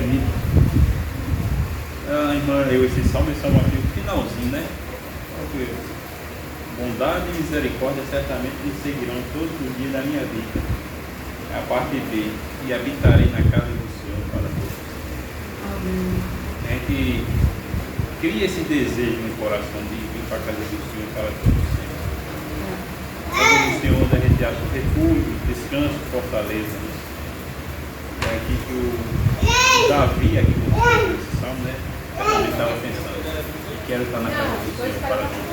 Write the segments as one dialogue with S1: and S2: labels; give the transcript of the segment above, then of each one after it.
S1: permite. A irmã leu esse salmo aqui, o finalzinho, né? Porque bondade e misericórdia certamente me seguirão todos os dias da minha vida. A parte B, e habitarei na casa do Senhor para todos. A gente cria esse desejo no coração de vir para a casa do Senhor para todos sempre. A casa do Senhor, onde a gente acha refúgio, descanso, fortaleza. Né? É aqui que o Davi, aqui no esse salmo, né? Também estava pensando, quero estar na casa do Senhor para todos.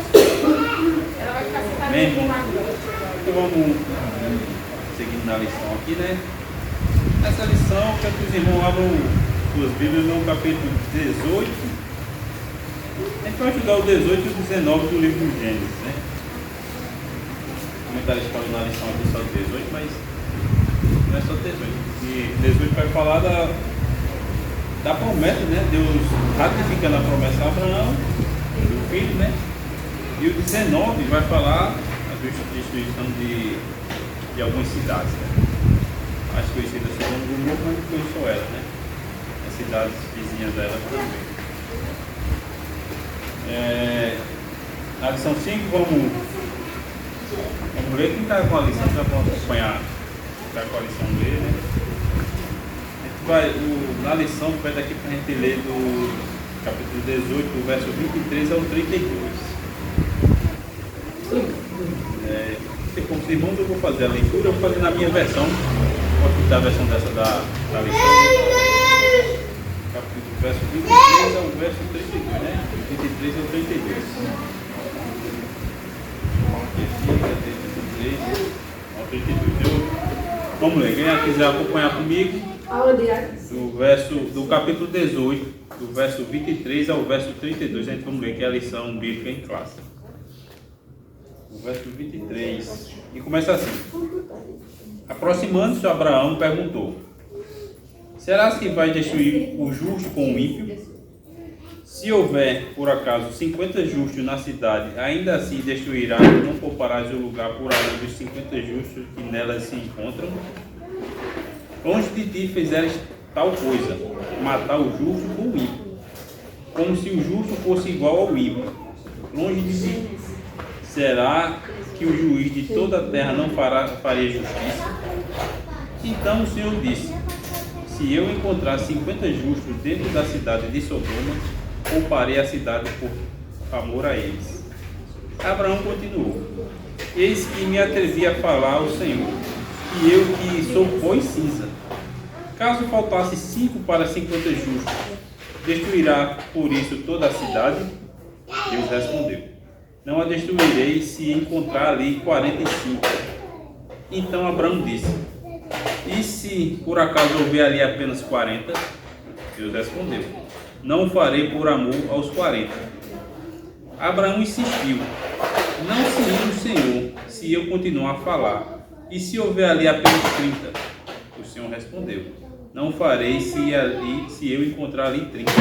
S1: Amém? Então vamos seguindo na lição aqui, né? Nessa lição, quero que os irmãos abram suas Bíblias no capítulo 18. A gente vai estudar o 18 e o 19 do livro de Gênesis, né? O comentarista falou na lição aqui só 18, mas não é só 18. E 18 vai falar da promessa, né? Deus ratificando a promessa a Abraão, do filho, né? E o 19 vai falar a destruição de algumas cidades, né? As conhecidas como Gomorra, mas não foi só ela, né? As cidades vizinhas dela também. Na lição 5, vamos ler. Quem está com a lição já pode acompanhar. Quem está com a lição ler, né? Na lição, vai daqui para a gente ler do capítulo 18, do verso 23 ao 32. Como os irmãos, eu vou fazer a leitura, eu vou fazer na minha versão. Vou dar a versão dessa da lição. Capítulo verso 23 ao verso 32, né? 23 ao 32. 23 ao 32. Vamos ler, quem quiser acompanhar comigo. Do capítulo 18, do verso 23 ao verso 32, a gente vamos ler que é a lição bíblica em classe. O verso 23, e começa assim: aproximando-se, Abraão perguntou: será que vai destruir o justo com o ímpio? Se houver, por acaso, 50 justos na cidade, ainda assim destruirá e não pouparás o lugar por além dos 50 justos que nelas se encontram? Longe de ti fizeres tal coisa, matar o justo com o ímpio, como se o justo fosse igual ao ímpio. Longe de ti. Será que o juiz de toda a terra não faria justiça? Então o Senhor disse: se eu encontrar 50 justos dentro da cidade de Sodoma, pouparei a cidade por amor a eles. Abraão continuou: eis que me atrevi a falar ao Senhor, e eu que sou pó e cinza. Caso faltasse 5 para 50 justos, destruirá por isso toda a cidade? Deus respondeu: não a destruirei se encontrar ali 45. Então Abraão disse: e se por acaso houver ali apenas 40? Deus respondeu: não o farei por amor aos 40. Abraão insistiu: não se ire o Senhor se eu continuar a falar. E se houver ali apenas 30? O Senhor respondeu: não o farei se eu encontrar ali 30.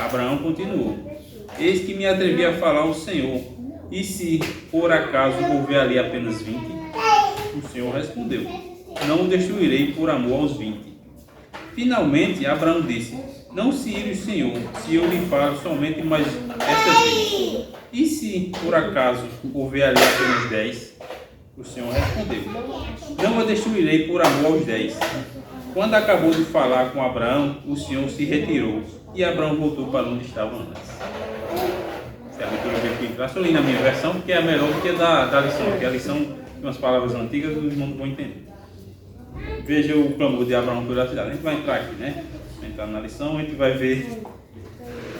S1: Abraão continuou: eis que me atrevi a falar ao Senhor, e se por acaso houver ali apenas 20? O Senhor respondeu: não o destruirei por amor aos 20. Finalmente Abraão disse: não se ire o Senhor se eu lhe falo somente mais esta vez. E se por acaso houver ali apenas 10? O Senhor respondeu: não a destruirei por amor aos 10. Quando acabou de falar com Abraão, o Senhor se retirou e Abraão voltou para onde estava antes. Essa é a leitura bíblica em classe. Eu li na minha versão porque é melhor do que da lição, porque a lição tem umas palavras antigas os irmãos não vão entender. Veja o clamor de Abraão pela cidade. A gente vai entrar aqui, né? Vai entrar na lição, a gente vai ver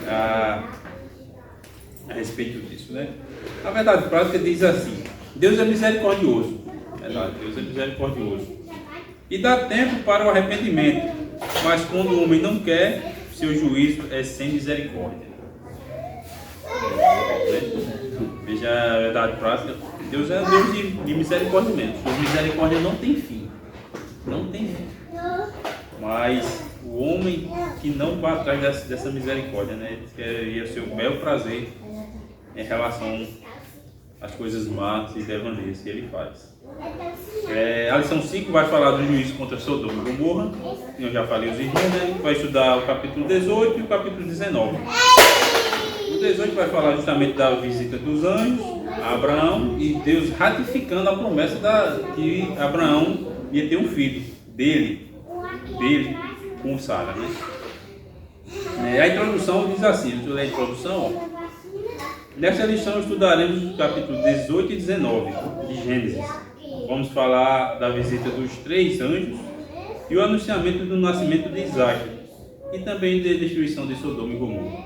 S1: a respeito disso, né? A verdade prática diz assim: Deus é misericordioso. Verdade, Deus é misericordioso. E dá tempo para o arrependimento, mas quando o homem não quer, seu juízo é sem misericórdia. Veja a verdade prática. Deus é Deus de misericórdia mesmo. Sua misericórdia não tem fim. Não tem fim. Mas o homem que não vai atrás dessa misericórdia, né? Ele quer o seu belo prazer em relação às coisas más e devaneios que ele faz. A lição 5 vai falar do juízo contra Sodoma e Gomorra. Eu já falei os irmãos, né? Vai estudar o capítulo 18 e o capítulo 19. O 18 vai falar justamente da visita dos anjos a Abraão e Deus ratificando a promessa que Abraão ia ter um filho dele com Sara, né? A introdução diz assim, deixa eu ler a introdução. Ó. Nesta lição estudaremos os capítulos 18 e 19 de Gênesis. Vamos falar da visita dos 3 anjos e o anunciamento do nascimento de Isaac e também da destruição de Sodoma e Gomorra.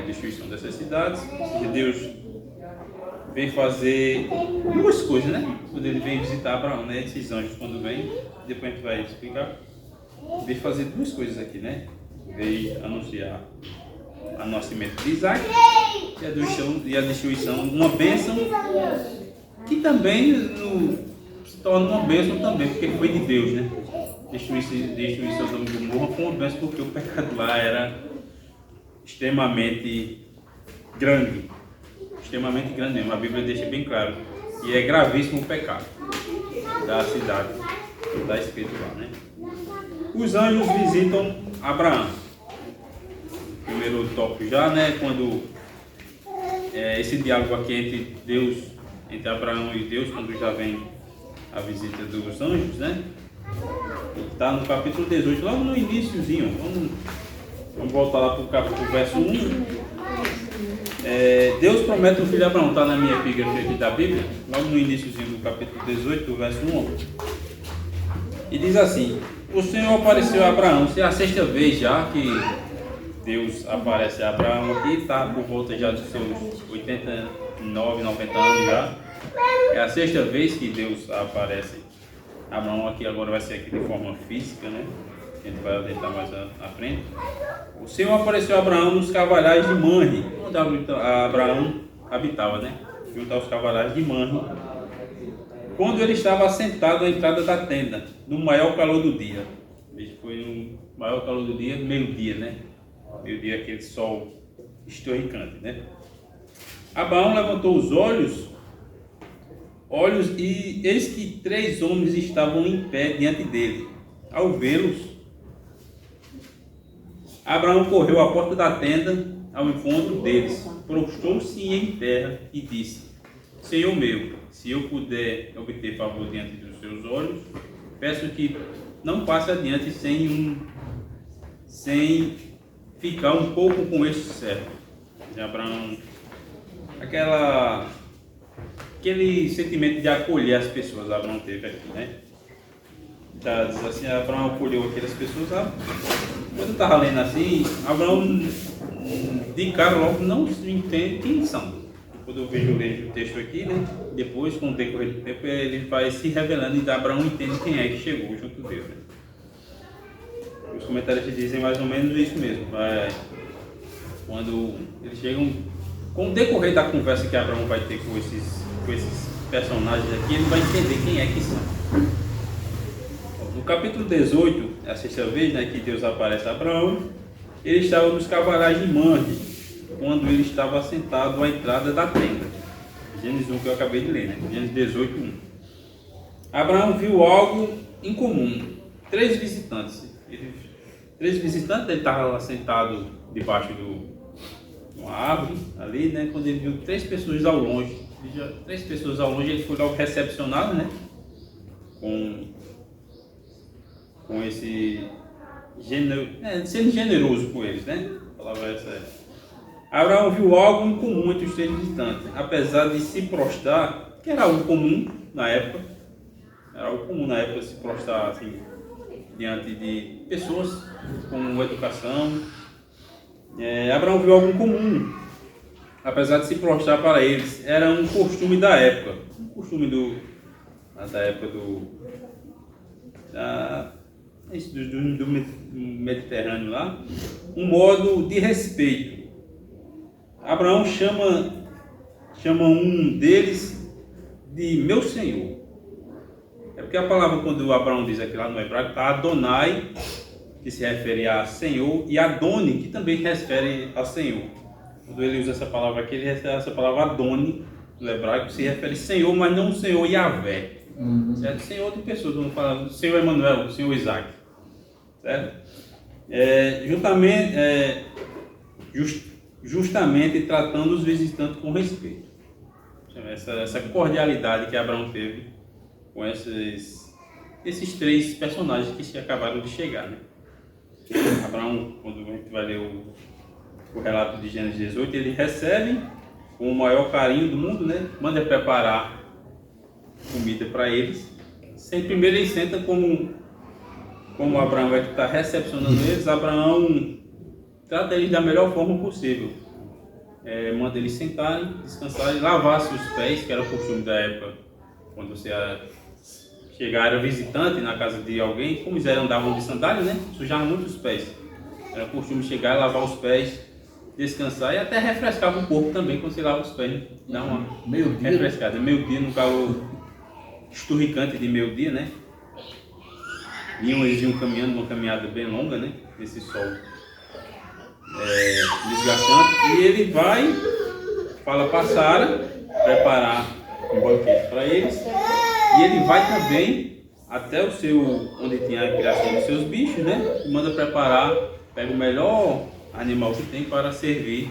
S1: Destruição dessas cidades, que Deus vem fazer 2 coisas, né? Quando ele vem visitar Abraão, né? Esses anjos quando vêm, depois a gente vai explicar. Veio fazer 2 coisas aqui, né? Veio anunciar o nascimento de Isaac e a destruição, uma bênção que também se torna uma bênção também, porque foi de Deus, né? Destruir Sodoma e Gomorra foi uma bênção porque o pecado lá era extremamente grande mesmo. A Bíblia deixa bem claro e é gravíssimo o pecado da cidade, está escrito lá, né? Os anjos visitam Abraão. Primeiro tópico já, né? Quando esse diálogo aqui entre Abraão e Deus, quando já vem a visita dos anjos, né? Está no capítulo 18, logo no iníciozinho. Vamos voltar lá para o verso 1. Deus promete um filho a Abraão, está na minha epígrafe aqui da Bíblia, logo no iníciozinho do capítulo 18, do verso 1. E diz assim: o Senhor apareceu a Abraão. Isso é a 6ª vez já que Deus aparece a Abraão aqui, está por volta já dos seus 89, 90 anos já. É a 6ª vez que Deus aparece a Abraão aqui, agora vai ser aqui de forma física, né? A gente vai adentrar mais à frente. O Senhor apareceu a Abraão nos cavalhais de Manre, onde Abraão habitava, né? Junto aos cavalhais de Manre, quando ele estava assentado à entrada da tenda, no maior calor do dia. Foi no maior calor do dia, meio-dia, né? Meio-dia, aquele sol estorricante, né? Abraão levantou os olhos e eis que 3 homens estavam em pé diante dele. Ao vê-los, Abraão correu à porta da tenda ao encontro deles, prostrou-se em terra e disse: Senhor meu, se eu puder obter favor diante dos seus olhos, peço que não passe adiante sem ficar um pouco com este servo. De Abraão, aquele sentimento de acolher as pessoas, Abraão teve aqui, né? Tá, diz assim, Abraão acolheu aquelas pessoas, sabe? Quando eu estava lendo assim, Abraão de cara logo não entende quem são. Quando eu vejo o texto aqui, né? Depois, com o decorrer do tempo, ele vai se revelando e Abraão entende quem é que chegou junto dele, né? Os comentários dizem mais ou menos isso mesmo. Quando eles chegam, com o decorrer da conversa que Abraão vai ter com esses personagens aqui, ele vai entender quem é que são. No capítulo 18, é a 6ª vez, né, que Deus aparece a Abraão, ele estava nos cavalhais de Manre, quando ele estava sentado à entrada da tenda. Gênesis 1 que eu acabei de ler, né? Gênesis 18, 1. Abraão viu algo incomum. 3 visitantes. Ele estava lá sentado debaixo de uma árvore, ali, né? Quando ele viu 3 pessoas ao longe. 3 pessoas ao longe, ele foi logo recepcionado, né? Com esse sendo generoso com eles, né? A palavra essa é. Abraão viu algo incomum entre os 3 visitantes, apesar de se prostrar, que era algo comum na época. Era algo comum na época se prostrar assim, diante de pessoas com educação. Abraão viu algo incomum, apesar de se prostrar para eles. Era um costume da época, da época do Mediterrâneo lá, um modo de respeito. Abraão chama um deles de meu Senhor. É porque a palavra, quando Abraão diz aqui lá no hebraico, está Adonai, que se refere a Senhor, e Adoni, que também refere a Senhor. Quando ele usa essa palavra aqui, ele refere a essa palavra Adoni, no hebraico se refere Senhor, mas não o Senhor Yahvé. Certo? Senhor de pessoas, vamos falar do Senhor Emanuel, o Senhor Isaac. Certo? Justamente tratando os visitantes com respeito. Essa cordialidade que Abraão teve com esses três personagens que acabaram de chegar, né? Abraão, quando a gente vai ler o relato de Gênesis 18, ele recebe com o maior carinho do mundo, né? Manda preparar comida para eles. Primeiro ele senta como Abraão vai estar recepcionando eles. Abraão trata eles da melhor forma possível. Manda eles sentarem, descansarem, lavar-se os pés, que era o costume da época, quando você era visitante na casa de alguém, como eles andavam de sandália, né? Sujavam muito os pés. Era o costume chegar e lavar os pés, descansar e até refrescar o corpo também quando você lava os pés, né? Dá uma refrescada. Meio-dia, no calor esturricante de meio-dia, né? Eles iam caminhando uma caminhada bem longa, né? Nesse sol desgastante. E ele fala para Sara preparar um banquete para eles. E ele vai também até onde tinha a criação dos seus bichos, né? E manda preparar, pega o melhor animal que tem para servir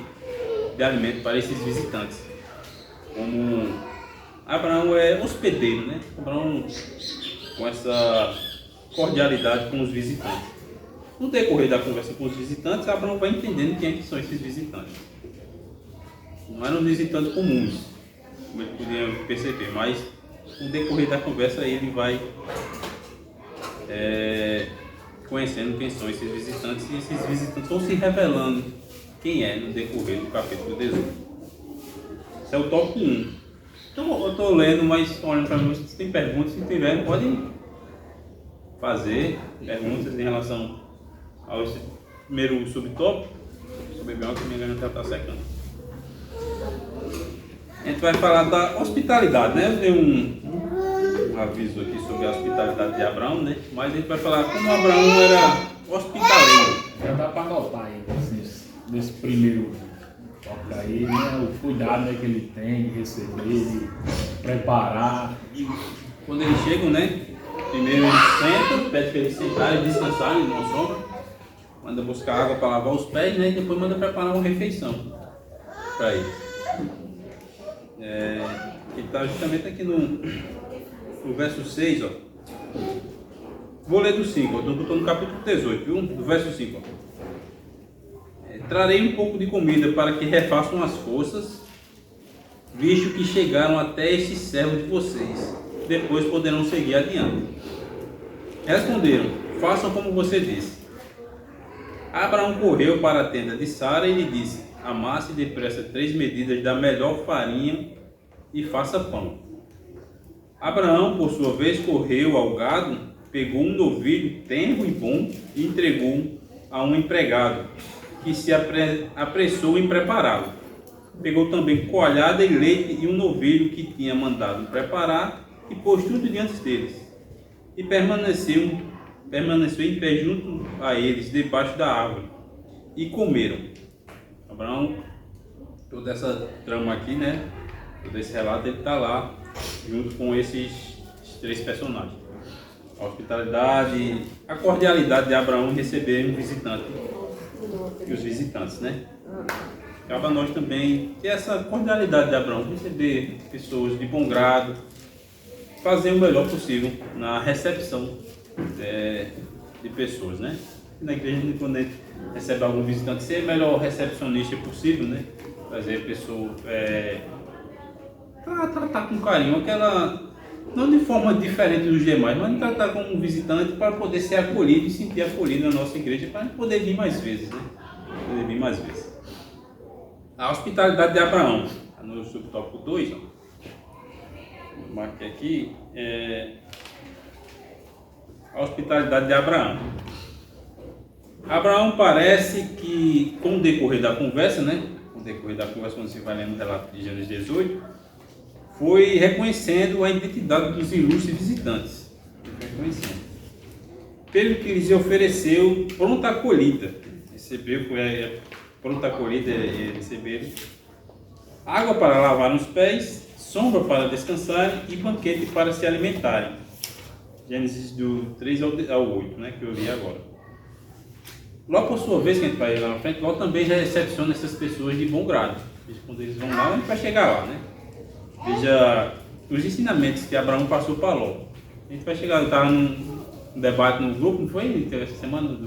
S1: de alimento para esses visitantes. Como Abraão é hospedeiro, né? Abraão com essa cordialidade com os visitantes. No decorrer da conversa com os visitantes, Abraão vai entendendo quem é que são esses visitantes. Não eram visitantes comuns, como ele podia perceber, mas no decorrer da conversa ele vai conhecendo quem são esses visitantes, e esses visitantes vão se revelando quem é no decorrer do capítulo 18. Esse é o tópico 1. Então eu estou lendo, mas olhando para mim, se tem perguntas, se tiver, podem fazer perguntas em relação ao primeiro subtópico. Deixa eu beber água que minha garganta está secando. A gente vai falar da hospitalidade, né? Eu tenho um aviso aqui sobre a hospitalidade de Abraão, né? Mas a gente vai falar como Abraão era hospitaleiro.
S2: Já dá para notar aí, nesse primeiro tópico aí, né? O cuidado, né, que ele tem de receber, de preparar.
S1: Quando eles chegam, né? Primeiro eles sentam, pede para eles sentarem e descansarem numa sombra. Manda buscar água para lavar os pés, né? E depois manda preparar uma refeição para eles. Ele está justamente aqui no verso 6, ó. Vou ler do 5, estou no capítulo 18, viu? Do verso 5, ó. Trarei um pouco de comida para que refaçam as forças, visto que chegaram até este servo de vocês. Depois poderão seguir adiante. Responderam: façam como você disse. Abraão correu para a tenda de Sara e lhe disse: amasse depressa 3 medidas da melhor farinha e faça pão. Abraão, por sua vez, correu ao gado, pegou um novilho tenro e bom e entregou a um empregado, que se apressou em prepará-lo. Pegou também coalhada e leite e um novilho que tinha mandado preparar e pôs tudo diante deles. E permaneceu em pé junto a eles, debaixo da árvore, e comeram. Abraão, toda essa trama aqui, né? Todo esse relato, ele está lá, junto com esses 3 personagens. A hospitalidade, a cordialidade de Abraão em receber um visitante. E os visitantes, né? Cabe a nós também ter essa cordialidade de Abraão, receber pessoas de bom grado, fazer o melhor possível na recepção de pessoas, né? Na igreja, quando a gente recebe algum visitante, ser o melhor recepcionista possível, né? Fazer a pessoa tratar com carinho, não de forma diferente dos demais, mas tratar como um visitante para poder ser acolhido e sentir acolhido na nossa igreja, para poder vir mais vezes, né? Poder vir mais vezes. A hospitalidade de Abraão, no subtópico 2, ó. Marquei aqui, a hospitalidade de Abraão. Abraão parece que, com o decorrer da conversa, né? Com o decorrer da conversa, quando você vai lendo o relato de Gênesis 18, foi reconhecendo a identidade dos ilustres visitantes. Reconhecendo. Pelo que lhes ofereceu pronta acolhida. Recebeu, pronta acolhida, receberam água para lavar os pés, sombra para descansarem e banquete para se alimentarem. Gênesis do 3 ao 8, né, que eu li agora. Ló, por sua vez, que a gente vai lá na frente, Ló também já recepciona essas pessoas de bom grado. Veja, quando eles vão lá, a gente vai chegar lá, né? Veja os ensinamentos que Abraão passou para Ló. A gente vai chegar, estava num debate no grupo, não foi? Essa semana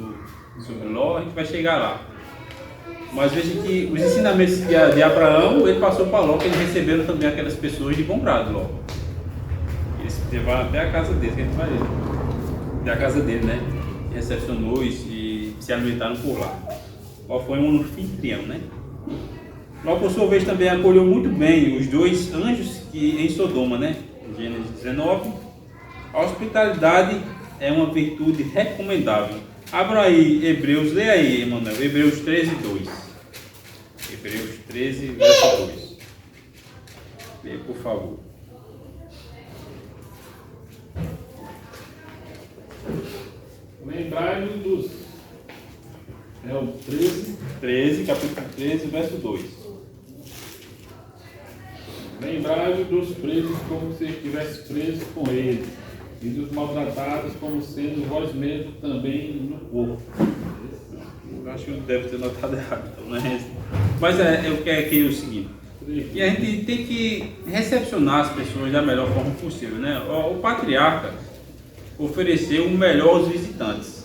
S1: sobre Ló, a gente vai chegar lá. Mas veja que os ensinamentos de Abraão, ele passou para Ló, que eles receberam também aquelas pessoas de bom grado, Ló. Eles levaram até a casa dele, que a gente vai ler. Até a casa dele, né? Recepcionou e se alimentaram por lá. Ló foi um anfitrião, né? Ló, por sua vez, também acolheu muito bem os dois anjos em Sodoma, né? Gênesis 19. A hospitalidade é uma virtude recomendável. Abra aí Hebreus, leia aí, Emanuel, Hebreus 13, 2. Hebreus 13, verso 2. Leia, por favor.
S2: Lembrai-vos dos... É o
S1: 13, capítulo 13, verso 2.
S2: Lembrai-vos dos presos como se estivesse presos com eles, e dos maltratados como sendo vós mesmos também no corpo.
S1: Eu acho que deve ter notado errado, então, né? Mas eu quero aqui o seguinte. E a gente tem que recepcionar as pessoas da melhor forma possível, né? O patriarca ofereceu o melhor aos visitantes.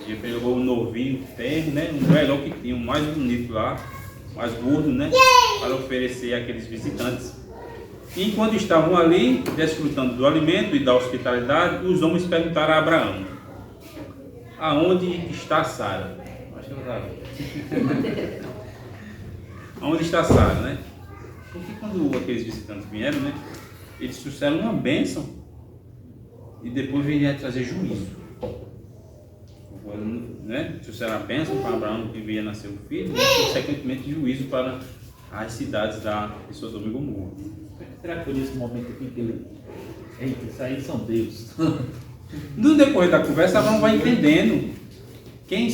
S1: Ele pegou um novinho terno, né? O melhor que tinha, o mais bonito lá, mais gordo, né? Para oferecer àqueles visitantes. E enquanto estavam ali, desfrutando do alimento e da hospitalidade, os homens perguntaram a Abraão: aonde está Sara? Acho que ela estava. Aonde está Sara, né? Porque quando aqueles visitantes vieram, né? Eles trouxeram uma bênção e depois viriam trazer juízo. Né? Trouxeram a bênção para Abraão que viria nascer o filho e, consequentemente, juízo para as cidades de Sodoma e Gomorra.
S2: Será que foi nesse momento aqui que ele... Eita, isso aí são deuses.
S1: No decorrer da conversa, Abraão vai entendendo quem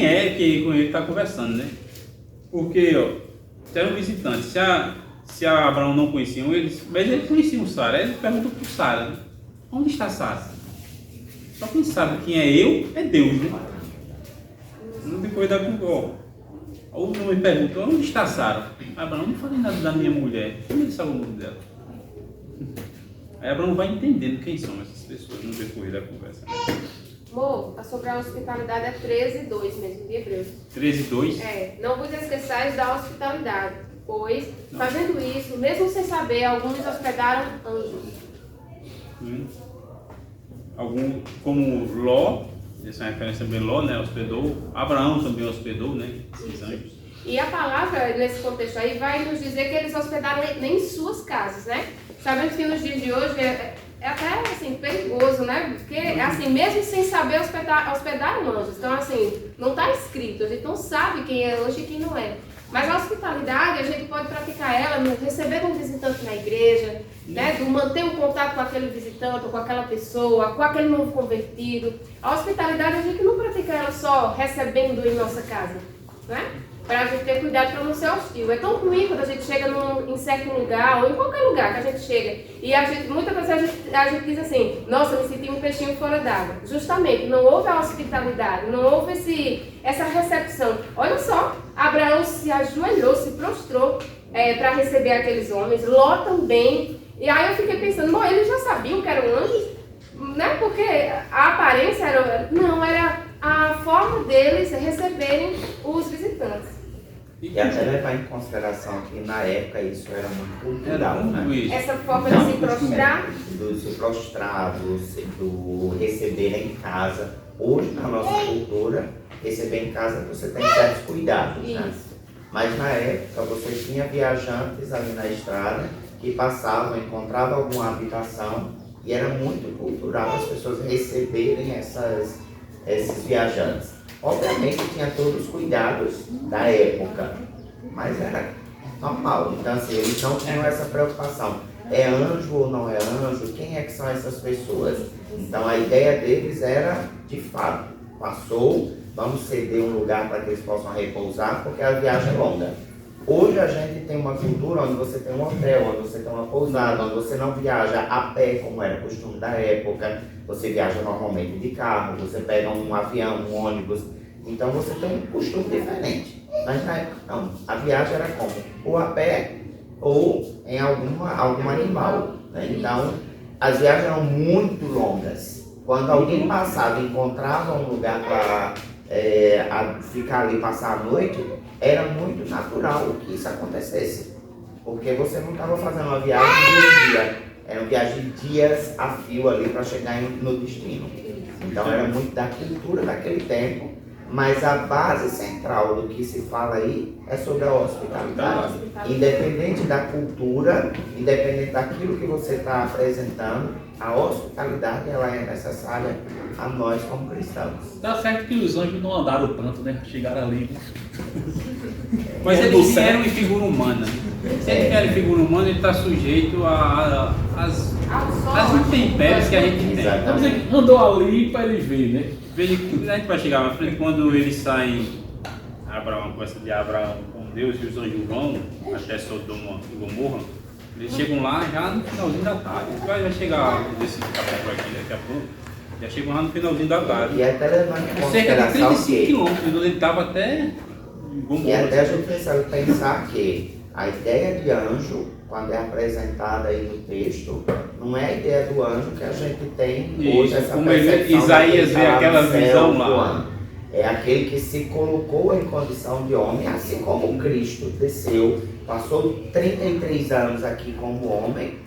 S1: é que com ele está conversando, né? Porque, eram visitantes. Se a Abraão não conheciam eles, mas eles conheciam Sara. Eles perguntam para Sara: onde está Sara? Só quem sabe quem é eu é Deus, né? No decorrer da conversa, o homem perguntou: onde está Sara? Abraão, não falei nada da minha mulher. Como ele sabe o nome dela? Aí Abraão vai entendendo quem são essas pessoas no decorrer da conversa.
S3: Amor, sobre a hospitalidade é 13:2 mesmo, de Hebreus.
S1: 13:2?
S3: Não vos esqueçais da hospitalidade, pois, fazendo isso, mesmo sem saber, alguns hospedaram anjos.
S1: Como Ló, essa é uma referência também, Ló, né, hospedou. Abraão também hospedou, né, esses anjos.
S3: E a palavra, nesse contexto aí, vai nos dizer que eles hospedaram nem em suas casas, né? Sabemos que nos dias de hoje é até, assim, perigoso, né? Porque, assim, mesmo sem saber, hospedaram anjos. Então, assim, não está escrito, a gente não sabe quem é anjo e quem não é. Mas a hospitalidade, a gente pode praticar ela no receber um visitante na igreja, né? Do manter um contato com aquele visitante, com aquela pessoa, com aquele novo convertido. A hospitalidade, a gente não pratica ela só recebendo em nossa casa, né? Para a gente ter cuidado para não ser hostil. É tão ruim quando a gente chega em certo lugar, ou em qualquer lugar que a gente chega, e muitas vezes a gente diz assim: nossa, eu me senti um peixinho fora d'água. Justamente, não houve a hospitalidade, não houve essa recepção. Olha só, Abraão se ajoelhou, se prostrou para receber aqueles homens, Ló também. E aí eu fiquei pensando: bom, eles já sabiam que eram anjos, né? Porque a aparência era a forma deles receberem os visitantes.
S4: E até levar em consideração que na época isso era muito cultural, né?
S3: Essa forma de se prostrar.
S4: Do se prostrar, do receber em casa. Hoje, na nossa cultura, receber em casa você tem certos cuidados, né? Mas na época você tinha viajantes ali na estrada que passavam, encontravam alguma habitação e era muito cultural as pessoas receberem esses viajantes. Obviamente tinha todos os cuidados da época, mas era normal. Então assim, eles não tinham essa preocupação. É anjo ou não é anjo? Quem é que são essas pessoas? Então a ideia deles era, de fato, passou, vamos ceder um lugar para que eles possam repousar, porque a viagem é longa. Hoje a gente tem uma cultura onde você tem um hotel, onde você tem uma pousada, onde você não viaja a pé, como era costume da época. Você viaja normalmente de carro, você pega um avião, um ônibus. Então você tem um costume diferente. Mas na época não. A viagem era como? Ou a pé, ou em algum animal. Né? Então as viagens eram muito longas. Quando alguém passava e encontrava um lugar para ficar ali, passar a noite, era muito natural que isso acontecesse. Porque você não estava fazendo uma viagem de um dia, era uma viagem de dias a fio ali para chegar no destino. Então era muito da cultura daquele tempo, mas a base central do que se fala aí é sobre a hospitalidade. Independente da cultura, independente daquilo que você está apresentando, a hospitalidade ela é necessária a nós como cristãos.
S2: Dá certo que os anjos não andaram tanto, né? Chegaram ali.
S1: Mas eles vieram em figura humana. Se ele vier em figura humana, ele está sujeito às intempéries que a gente tem.
S2: Vamos dizer que andou ali para ele ver, né?
S1: A gente vai chegar na frente, quando eles saem, Abraão, com essa de Abraão com Deus e os anjos vão até Sodoma e Gomorra, eles chegam lá já no finalzinho da tarde. Vai chegar desse capítulo aqui daqui a pouco, já chegam lá no finalzinho da tarde.
S4: E até levando em
S1: Cerca de
S4: consideração
S1: 35
S4: que...
S1: quilômetros, então ele estava até Gomorra.
S4: E até a gente precisa pensar que a ideia de anjo, quando é apresentada aí no texto, não é a ideia do anjo que a gente tem hoje, essa
S1: como
S4: percepção
S1: Isaías vê aquela
S4: do céu
S1: visão lá.
S4: voando. É aquele que se colocou em condição de homem, assim como Cristo desceu, passou 33 anos aqui como homem.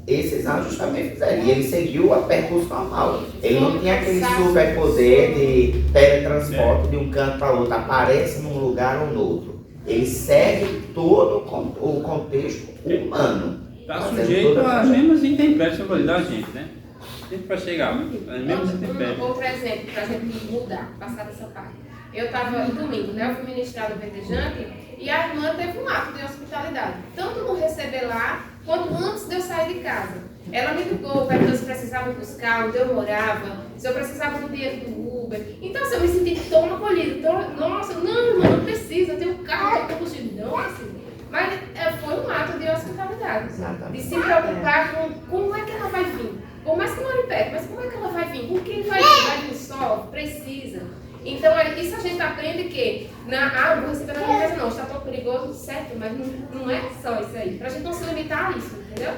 S4: Esses anjos também fizeram, e ele seguiu a percurso normal. Ele não tinha aquele superpoder de teletransporte de um canto para outro, aparece num lugar ou no outro. Ele segue todo o contexto humano.
S1: Está sujeito às mesmas intempéries da gente, né? A gente vai chegar às mesmas intempéries.
S3: Ou, por exemplo, para a gente mudar, passar dessa parte. Eu estava no domingo, né? Eu fui ministrar no Verdejante e a irmã teve um ato de hospitalidade. Tanto no receber lá, quanto antes de eu sair de casa. Ela me ligou, perguntou se precisava buscar, onde eu morava, se eu precisava do dinheiro do Uber. Então, assim, eu me senti tão acolhida. Nossa, não, irmã, não precisa, eu tenho carro, eu tenho combustível. Não, assim. Mas foi um ato de hospitalidade.
S4: Exatamente.
S3: De se preocupar com como é que ela vai vir. Por mais que mora em perto, mas como é que ela vai vir? Com quem vai vir? Vai vir só? Precisa. Então, isso a gente aprende que não vou receber na minha casa não, está tão perigoso, certo, mas não é só isso aí. Para a gente não se limitar a isso, entendeu?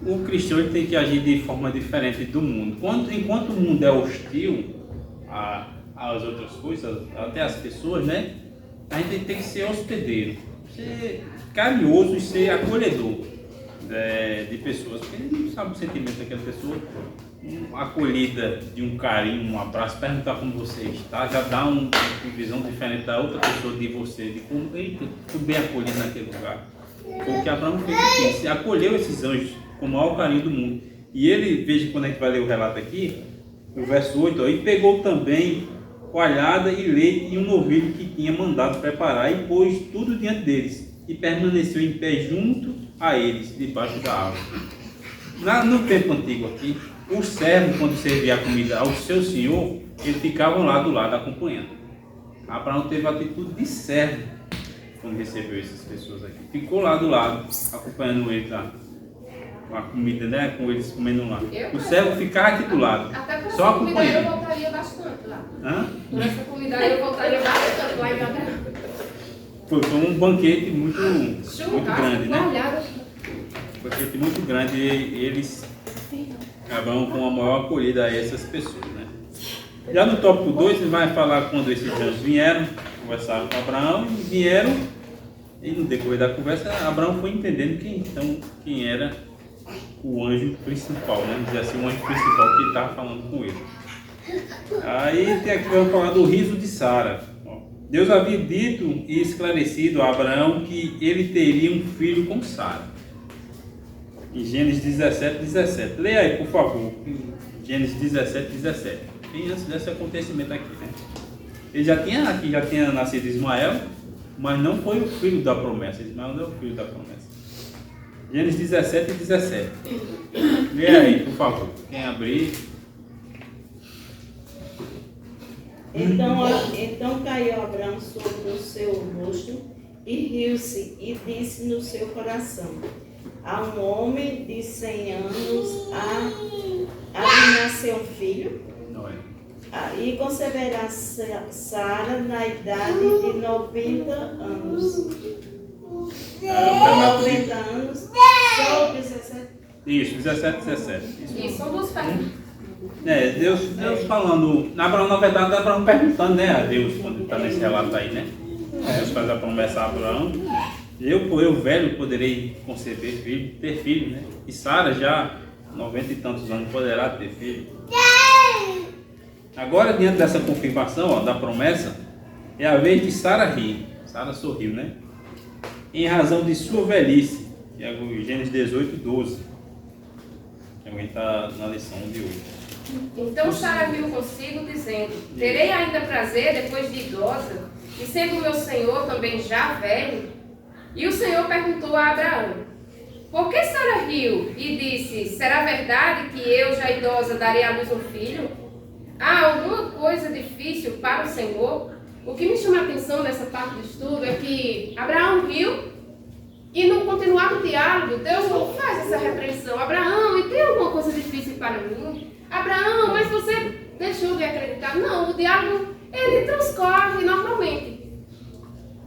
S1: O cristão ele tem que agir de forma diferente do mundo. Enquanto o mundo é hostil às outras coisas, até às pessoas, né? A gente tem que ser hospedeiro, ser carinhoso e ser acolhedor de pessoas, porque ele não sabe o sentimento daquela pessoa. Uma acolhida de um carinho, um abraço, perguntar como você está, já dá uma visão diferente da outra pessoa de você, de como tudo bem acolhido naquele lugar. Foi o que Abraão fez aqui, se acolheu esses anjos com o maior carinho do mundo. E ele, veja quando a gente vai ler o relato aqui, no verso 8, e pegou também coalhada e leite e um novilho que tinha mandado preparar e pôs tudo diante deles e permaneceu em pé junto a eles, debaixo da árvore. No tempo antigo aqui, o servo, quando servia a comida ao seu senhor, ele ficava lá do lado acompanhando. Abraão teve a atitude de servo quando recebeu essas pessoas aqui. Ficou lá do lado, acompanhando eles lá, com a comida, né? Com eles comendo lá. O servo ficava aqui do lado,
S3: Até por
S1: só
S3: essa comida eu
S1: acompanhando.
S3: voltaria bastante lá.
S1: Hã?
S3: Por essa comida eu voltaria bastante lá em Abraão.
S1: Foi um banquete muito grande, né?
S3: Olhada.
S1: Um banquete muito grande e eles acabam com a maior acolhida a essas pessoas, né? Já no tópico 2, ele vai falar quando esses anjos vieram, conversaram com Abraão e vieram, e no decorrer da conversa, Abraão foi entendendo quem era o anjo principal, né? Vamos dizer assim, o anjo principal que estava falando com ele. Aí tem aqui, vamos falar do riso de Sara. Deus havia dito e esclarecido a Abraão que ele teria um filho com Sara. Em Gênesis 17. Leia aí, por favor. Gênesis 17. Bem antes desse acontecimento aqui, né? Ele já tinha nascido Ismael, mas não foi o filho da promessa. Ismael não é o filho da promessa. Gênesis 17. Leia aí, por favor. Quem abrir.
S5: Então caiu Abraão sobre o seu rosto e riu-se e disse no seu coração: a um homem de 100 anos há de nascer um filho,
S1: Não é.
S5: e conceberá Sara na idade de 90 anos. 90 anos, só 17.
S1: Isso, 17, 17.
S3: Isso, são duas perguntas.
S1: Deus falando, Abraão, na verdade, Abraão perguntando, né, a Deus, quando está nesse relato aí, né? Deus faz a promessa a Abraão: eu velho, poderei conceber filho, ter filho, né? E Sara, já 90 e tantos anos, poderá ter filho. Agora, diante dessa confirmação, da promessa, é a vez de Sara rir. Sara sorriu, né? Em razão de sua velhice. Que é o Gênesis 18, 12. Que alguém está na lição de hoje.
S3: Então Sara riu consigo, dizendo: terei ainda prazer depois de idosa, e sendo meu senhor também já velho? E o Senhor perguntou a Abraão: por que Sara riu e disse: será verdade que eu, já idosa, darei à luz um filho? Há alguma coisa difícil para o Senhor? O que me chama a atenção nessa parte do estudo é que Abraão riu e no continuar o diálogo, Deus não faz essa repreensão. Abraão, e tem alguma coisa difícil para mim? Abraão, mas você deixou de acreditar? Não, o diálogo, ele transcorre normalmente.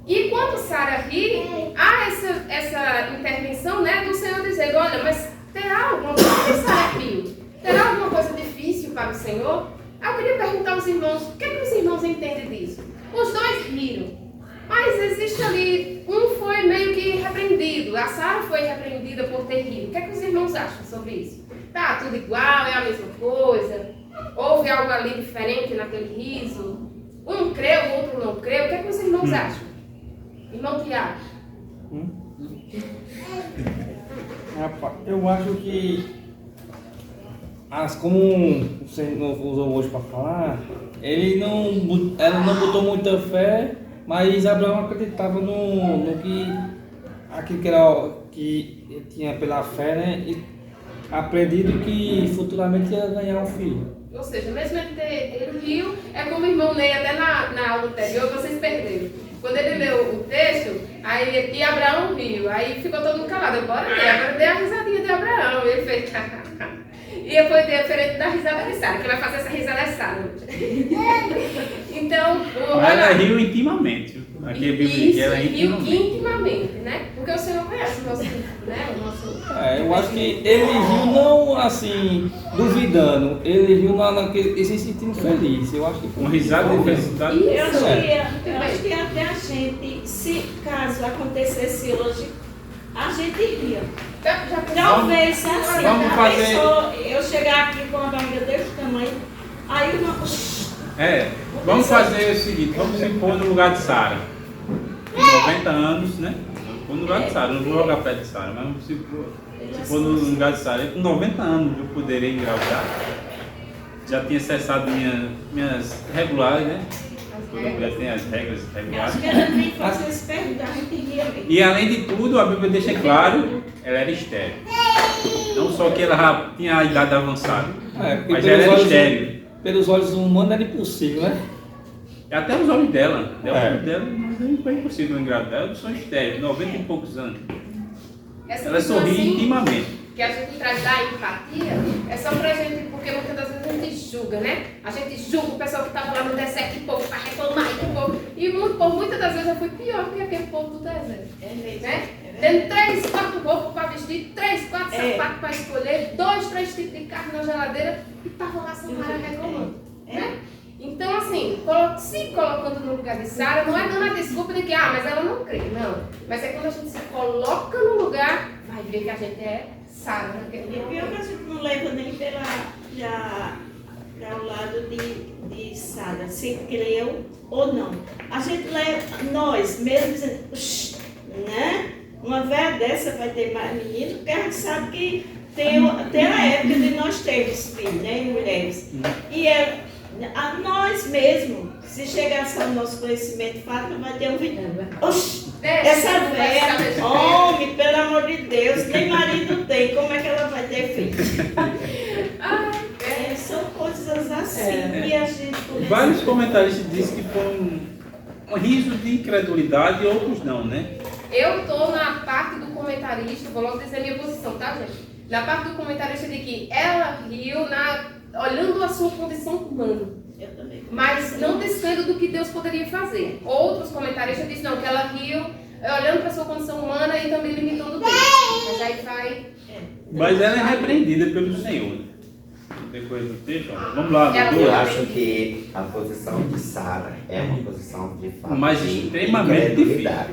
S3: E quando Sara ri, há essa intervenção, né, do Senhor dizendo: olha, mas terá alguma coisa? Por que Sara riu? Terá alguma coisa difícil para o Senhor? Eu queria perguntar aos irmãos: o que é que os irmãos entendem disso? Os dois riram, mas existe ali, um foi meio que repreendido, a Sara foi repreendida por ter rido. O que é que os irmãos acham sobre isso? Tá tudo igual, é a mesma coisa? Houve algo ali diferente naquele riso? Um creu, o outro não creu. O que é que os irmãos acham? Irmão Tiago.
S6: Eu acho que, como você não usou hoje para falar, ela não botou muita fé, mas Abraão acreditava no que aquilo que ele tinha pela fé, né? E aprendido que futuramente ia ganhar um filho.
S3: Ou seja, mesmo ele riu, é como o irmão Ney, até na aula anterior, vocês perderam. Quando ele leu o texto, e Abraão riu, aí ficou todo mundo calado. Agora dê a risadinha de Abraão. E ele fez. E foi diferente da risada de Sara, que vai fazer essa risada de Sara. Então,
S1: ela riu intimamente. Aqui a Bíblia diz que ela
S3: riu intimamente, né? Porque o Senhor conhece o nosso, né?
S6: Eu acho que ele riu não assim, duvidando, ele riu naquele, se sentindo feliz. Eu acho que foi
S1: uma risada de felicidade.
S5: Eu acho que até a gente, se caso acontecesse hoje, a gente ria. Talvez assim,
S1: vamos fazer...
S5: eu chegar aqui com a barriga desse tamanho, aí
S1: vamos fazer o seguinte: vamos se pôr no lugar de Sara, com 90 anos, né? Vamos pôr no lugar de Sara, não vou jogar perto de Sara, mas vamos se pôr no lugar de Sara. Com 90 anos eu poderei engravidar. Já tinha cessado minhas regulares, né? Toda mulher tem as regras regulares.
S5: Acho que ela nem fazia esse pergunta, a gente ria mesmo.
S1: E além de tudo, a Bíblia deixa claro, ela era estéril. Não só que ela já tinha a idade avançada, mas ela era estéril.
S6: Pelos olhos humanos era impossível, né?
S1: Até os olhos dela. Não foi impossível engravidar. Elas são estéreis, 90 e poucos anos. Ela sorri
S3: assim,
S1: intimamente.
S3: Que a gente traz da empatia, é só pra gente, porque muitas das vezes a gente julga, né? A gente julga o pessoal que estava lá no deserto, que povo para reclamar, que povo. E por muitas das vezes eu fui pior que aquele povo do deserto. Né? Tendo 3, 4 roupas para vestir, 3, 4 sapatos para escolher, 2, 3 tipos de carne na geladeira e estavam lá sem parar reclamando. Né? Então, assim, se colocando no lugar de Sara, não é dando a desculpa de que, mas ela não crê, não. Mas é quando a gente se coloca no lugar, vai ver que a gente é Sara naquele
S5: E pior que a gente não leva nem para o lado de Sara, se creu ou não. A gente leva, nós mesmo dizendo, né? Uma vez dessa vai ter mais menino, porque a gente sabe que tem a época de nós termos filhos, né? Mulheres. E a nós mesmos, se chegasse ao nosso conhecimento, Fátima vai ter um filho. Essa velha, homem, pelo amor de Deus, nem marido tem, como é que ela vai ter filho? São coisas assim que a gente
S1: Vários comentaristas dizem que foi um riso de incredulidade e outros não, né?
S3: Eu estou na parte do comentarista, vou logo dizer a minha posição, tá, gente? Na parte do comentarista de que ela riu olhando a sua condição humana,
S5: Eu também.
S3: mas não descendo do que Deus poderia fazer. Outros comentaristas dizem não, que ela riu olhando para a sua condição humana e também limitando Deus. Mas aí vai...
S1: Mas ela é repreendida pelo Senhor. Depois do texto, ó. Vamos lá,
S3: Ela
S1: doutor.
S4: Eu acho que a posição de Sara é uma posição de fato
S1: Mas
S4: de
S1: extremamente
S4: incredulidade.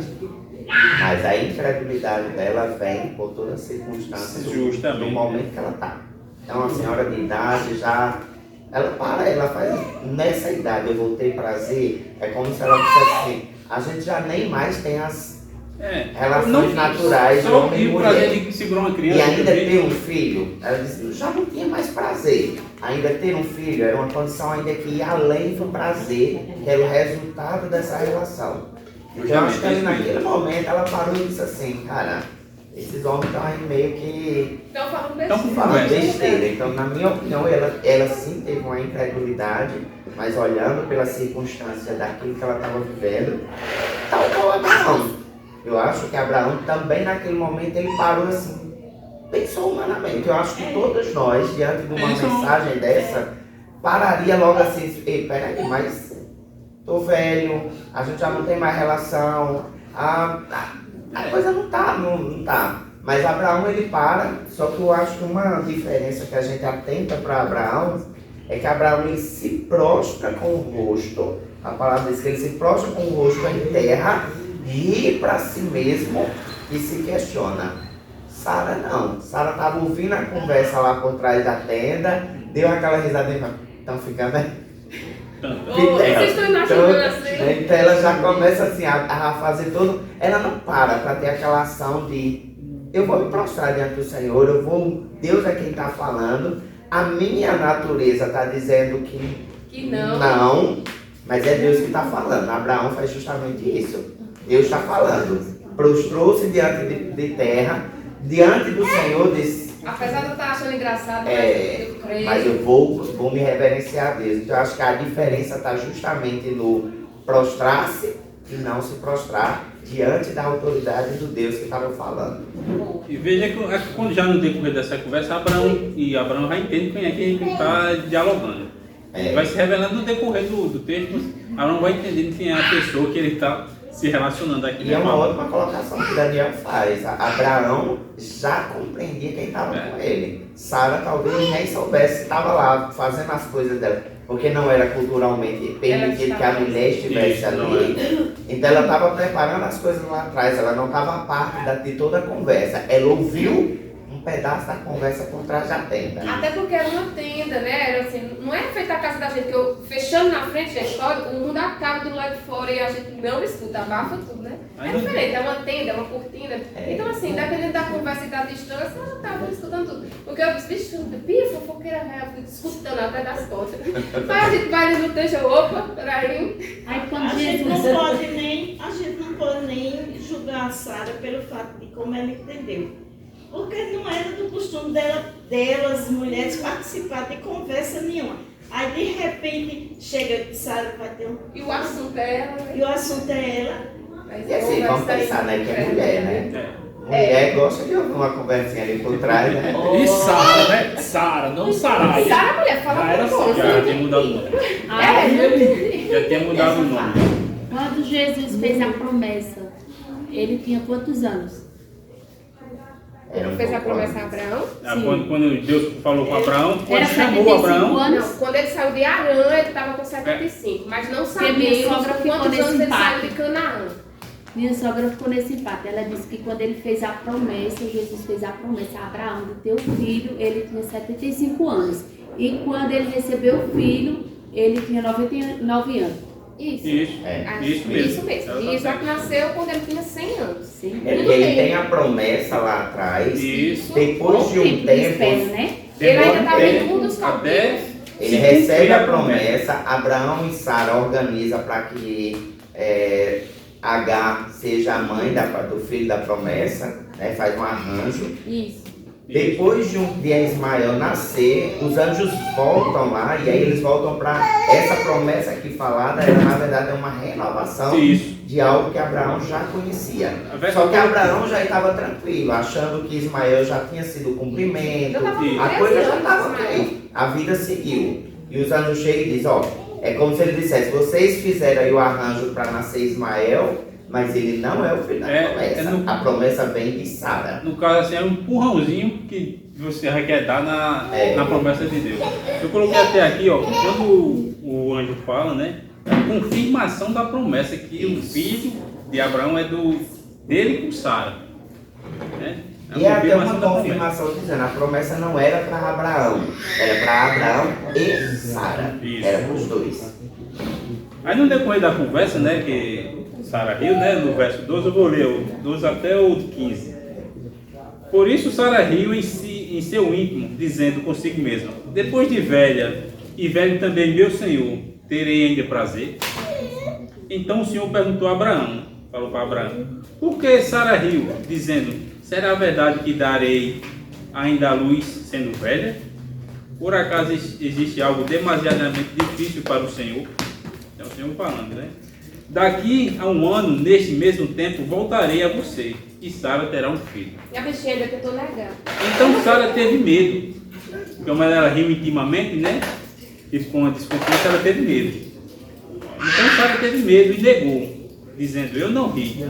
S4: Mas a incredulidade dela vem por toda a circunstância do momento que ela está. É uma senhora de idade já. Ela faz. Nessa idade eu vou ter prazer. É como se ela dissesse assim: a gente já nem mais tem as relações naturais de
S1: Só
S4: homem e
S1: o prazer
S4: mulher.
S1: de segurar uma criança.
S4: E ainda ter um filho, ela disse, já não tinha mais prazer. Ainda ter um filho era uma condição ainda que ia além do prazer, que era o resultado dessa relação. Então eu acho que ali naquele momento ela parou e disse assim, cara, esses homens estão aí meio que
S3: Então falando
S1: Então,
S3: besteira.
S4: falando besteira. Então, na minha opinião, ela sim teve uma incredulidade, mas olhando pela circunstância daquilo que ela estava vivendo, tal qual Abraão. Eu acho que Abraão também naquele momento ele parou assim, pensou humanamente. Eu acho que todos nós, diante de uma mensagem dessa, pararia logo assim, ei, peraí, mas tô velho, a gente já não tem mais relação, a coisa não tá. Mas Abraão ele para, só que eu acho que uma diferença que a gente atenta para Abraão é que Abraão ele se prostra com o rosto, a palavra diz que ele se prostra com o rosto em terra, ri para si mesmo e se questiona. Sara não, Sara estava ouvindo a conversa lá por trás da tenda, deu aquela risadinha, estão ficando aí.
S3: Vocês estão imaginando assim?
S4: Então ela já começa assim a fazer tudo, ela não para ter aquela ação de eu vou me prostrar diante do Senhor, Deus é quem está falando, a minha natureza está dizendo que não, mas é Deus que está falando. Abraão faz justamente isso. Deus está falando, prostrou-se diante de terra, diante do Senhor, disse,
S3: Apesar de eu estar achando engraçado, eu creio.
S4: mas eu vou me reverenciar a Deus. Então eu acho que a diferença está justamente no prostrar-se e não se prostrar diante da autoridade do Deus que estava falando.
S1: E veja que quando já no decorrer dessa conversa, Abraão já entende quem é que está dialogando. Vai se revelando no decorrer do texto, Abraão vai entendendo quem é a pessoa que ele está se relacionando aqui.
S4: E é uma ótima colocação que Daniel faz. Abraão já compreendia quem estava com ele. Sara talvez nem soubesse, estava lá fazendo as coisas dela, porque não era culturalmente permitido que a mulher estivesse ali. Então ela estava preparando as coisas lá atrás, ela não estava a parte de toda a conversa. Ela ouviu um pedaço da conversa por trás da tenda.
S3: Até porque era uma tenda, né? Era assim, não é feita a casa da gente, que eu fechando na frente, gente, o mundo acaba do lado de fora e a gente não escuta, abafa tudo, né? É diferente, é uma tenda, é uma cortina. Então assim, dependendo da conversa e da distância, ela estava escutando tudo. Porque eu disse, bicho, pia, fofoqueira, eu fui escutando até das costas. Mas a gente vai ali no texto, opa, peraí.
S7: Aí quando
S5: A gente
S7: Jesus...
S5: não pode nem julgar a Sara pelo fato de como ela entendeu. Porque não era do costume delas, mulheres, participar de conversa nenhuma. Aí de repente chega que Sara vai ter
S3: E o assunto é ela, né?
S5: E o assunto é ela.
S3: Mas
S4: E assim, vamos pensar, né, que é mulher, né? Mulher gosta de ouvir uma conversinha ali por trás, né?
S2: E Sara, né? Sara, não Sarai.
S3: Sara, mulher, fala
S2: Já era
S3: com você.
S1: Já tinha mudado o nome. Já tinha mudado o nome.
S7: Quando Jesus fez a promessa, ele tinha quantos anos?
S3: Ele fez a promessa a Abraão?
S1: Quando Deus falou com Abraão, quando
S7: Era
S1: chamou
S7: 75
S1: Abraão,
S7: anos?
S3: Não, quando ele saiu de Arã, ele estava com 75. Mas não
S7: Porque minha
S3: sabemos
S7: sogra ficou
S3: quantos
S7: nesse
S3: anos ele
S7: impacto.
S3: saiu de Canaã.
S7: Minha sogra ficou nesse impacto. Ela disse que quando ele fez a promessa, Jesus fez a promessa a Abraão do teu filho, ele tinha 75 anos. E quando ele recebeu o filho, ele tinha 99 anos.
S3: Isso.
S1: Isso mesmo.
S3: E Isaac nasceu quando ele tinha 100 anos.
S7: Sim.
S4: Porque ele tem a promessa lá atrás,
S1: Isso.
S4: depois de um
S7: de espera,
S4: tempo,
S7: né?
S3: Ele ainda estava
S1: Demora
S3: em um dos
S1: até
S3: caldeus.
S4: ele recebe a promessa, Abraão e Sara organizam para que Agar seja a mãe do filho da promessa, né, faz um arranjo.
S7: Isso.
S4: Depois de Ismael nascer, os anjos voltam lá e aí eles voltam para essa promessa aqui falada, era na verdade uma renovação
S1: Isso.
S4: de algo que Abraão já conhecia. Só que Abraão já estava tranquilo, achando que Ismael já tinha sido o cumprimento, a coisa já estava ok, a vida seguiu. E os anjos chegam e dizem, ó, é como se ele dissesse, vocês fizeram aí o arranjo para nascer Ismael, mas ele não é o filho da promessa. A promessa vem de Sara.
S1: No caso, assim, é um empurrãozinho que você quer dar na promessa de Deus. Eu coloquei até aqui, ó, quando o anjo fala, né, é a confirmação da promessa que o filho de Abraão é dele com Sara. Né?
S4: E é até uma confirmação dizendo, a promessa não era para Abraão, era para Abraão e Sara. Era para os dois.
S1: Aí no decorrer da conversa, né, que Sara riu, né, no verso 12, eu vou ler o 12 até o 15. Por isso Sara riu em seu íntimo, dizendo consigo mesma, depois de velha, e velho também meu senhor, terei ainda prazer? Então o Senhor perguntou a Abraão, falou para Abraão, por que Sara riu, dizendo, será verdade que darei ainda a luz sendo velha? Por acaso existe algo demasiadamente difícil para o Senhor? É o Senhor falando, né? Daqui a um ano, neste mesmo tempo, voltarei a você, e Sara terá um filho.
S3: E a bichinha ainda tentou negar.
S1: Então Sara teve medo. Como ela riu intimamente, né? E com a desconfiança, ela teve medo. Então Sara teve medo e negou, dizendo, eu não ri.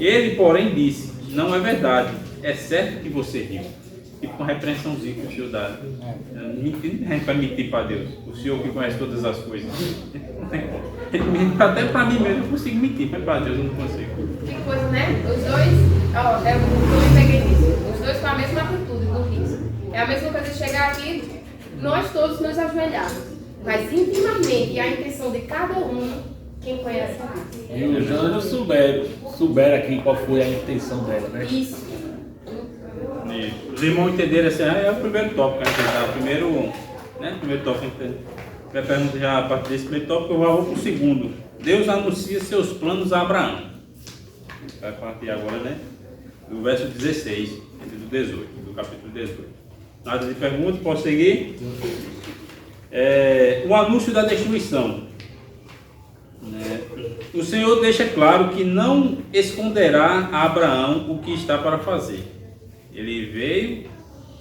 S1: Ele, porém, disse, não é verdade, é certo que você riu. Tipo uma repreensãozinha que o Senhor dá. Não vai mentir para Deus. O Senhor que conhece todas as coisas. Até para mim mesmo eu consigo mentir, mas para Deus eu não consigo.
S3: Que coisa, né? Os dois, ó, eu me peguei nisso. Os dois com a mesma atitude do riso. É a mesma coisa de chegar aqui, nós todos nos ajoelharmos. Mas intimamente, e a intenção de cada um, quem conhece a Deus.
S2: E os anjos souberam aqui qual foi a intenção dela, né?
S3: Isso.
S1: Os irmãos entenderam assim, é o primeiro tópico que a gente está, primeiro tópico que a gente vai perguntar já a partir desse primeiro tópico, eu vou para o segundo. Deus anuncia seus planos a Abraão. Vai partir agora, né? Do verso 16, do 18, do capítulo 18. Nada de pergunta, posso seguir? O anúncio da destruição. O Senhor deixa claro que não esconderá a Abraão o que está para fazer. Ele veio,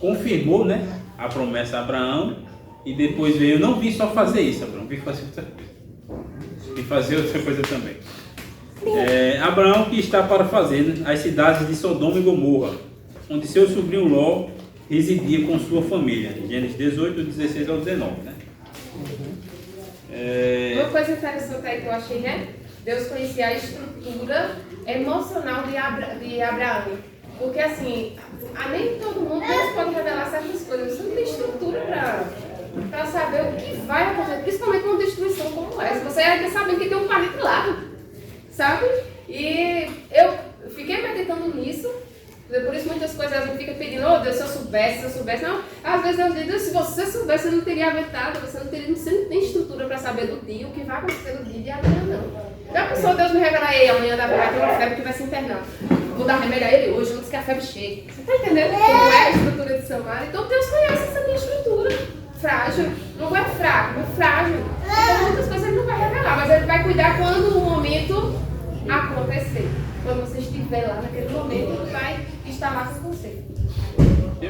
S1: confirmou, né, a promessa a Abraão e depois veio, não vim só fazer isso, Abraão, vim fazer outra coisa. Vim fazer outra coisa também. Abraão que está para fazer, né, as cidades de Sodoma e Gomorra, onde seu sobrinho Ló residia com sua família. Gênesis 18, 16 ao 19, né?
S3: Uma coisa interessante aí que eu achei, né? Deus conhecia a estrutura emocional de Abraão. Porque assim, nem todo mundo Deus pode revelar certas coisas. Você não tem estrutura para saber o que vai acontecer, principalmente uma destruição como essa. Você ainda sabe que tem um palito lá, sabe? E eu fiquei meditando nisso. Por isso muitas coisas a gente fica pedindo, oh Deus, se eu soubesse. Não, às vezes eu digo, se você soubesse, você não teria aventado, você não tem estrutura para saber do dia, o que vai acontecer no dia de amanhã, não. Já pensou Deus me revelar, ei, amanhã vai ter uma febre que vai se internar. Vou dar remédio a ele hoje, antes que a febre chegue. Você está entendendo como é a estrutura de Samara? Então Deus conhece essa minha estrutura. Frágil. Não é fraco, é frágil. Então muitas coisas ele não vai revelar, mas ele vai cuidar quando o momento acontecer. Quando você estiver lá naquele momento, ele vai estar lá com você.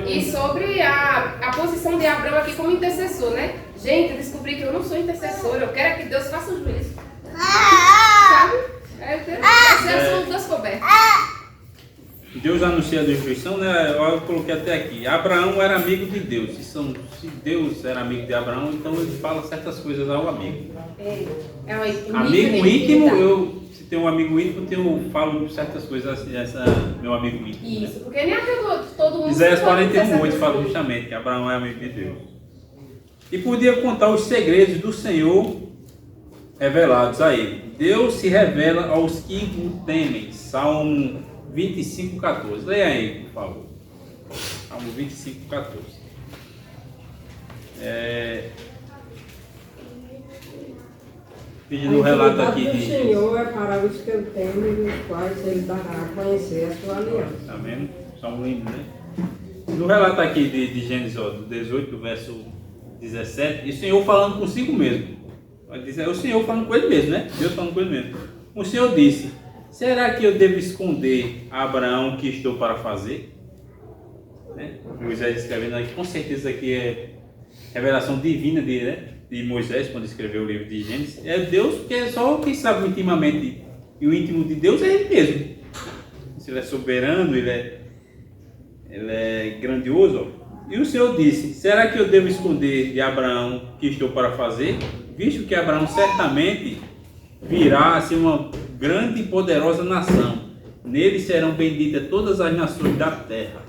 S3: E sobre a posição de Abraão aqui como intercessor, né? Gente, eu descobri que eu não sou intercessor, eu quero que Deus faça o juízo. Sabe? Essa é a das cobertas.
S1: Deus anuncia a destruição, né? Eu coloquei até aqui. Abraão era amigo de Deus. Se Deus era amigo de Abraão, então ele fala certas coisas ao amigo. Amigo íntimo, se tem um amigo íntimo, eu falo certas coisas assim, meu amigo íntimo.
S3: Isso, né? Porque nem é todo mundo.
S1: Isaías 41:8 fala justamente que Abraão é amigo de Deus. E podia contar os segredos do Senhor revelados a ele. Deus se revela aos que o temem. Salmo 25:14. Leia aí, por favor. Salmo 25:14. Pedindo um relato aqui
S8: de... O Senhor é para os que eu temo e os quais ele dará a conhecer a sua aliança.
S1: Tá vendo? Salmo lindo, né? No relato aqui de Gênesis, ó, do 18, verso 17, e o Senhor falando consigo mesmo. Vai dizer, o Senhor falando com ele mesmo, né? Deus falando com ele mesmo. O Senhor disse: será que eu devo esconder a Abraão o que estou para fazer? Né? Moisés escrevendo aqui, com certeza aqui é revelação divina de Moisés, quando escreveu o livro de Gênesis. É Deus, porque é só quem sabe intimamente, e o íntimo de Deus é Ele mesmo. Se Ele é soberano, Ele é grandioso. Ó. E o Senhor disse: será que eu devo esconder de Abraão o que estou para fazer? Visto que Abraão certamente virá a ser uma grande e poderosa nação. Nele serão benditas todas as nações da terra.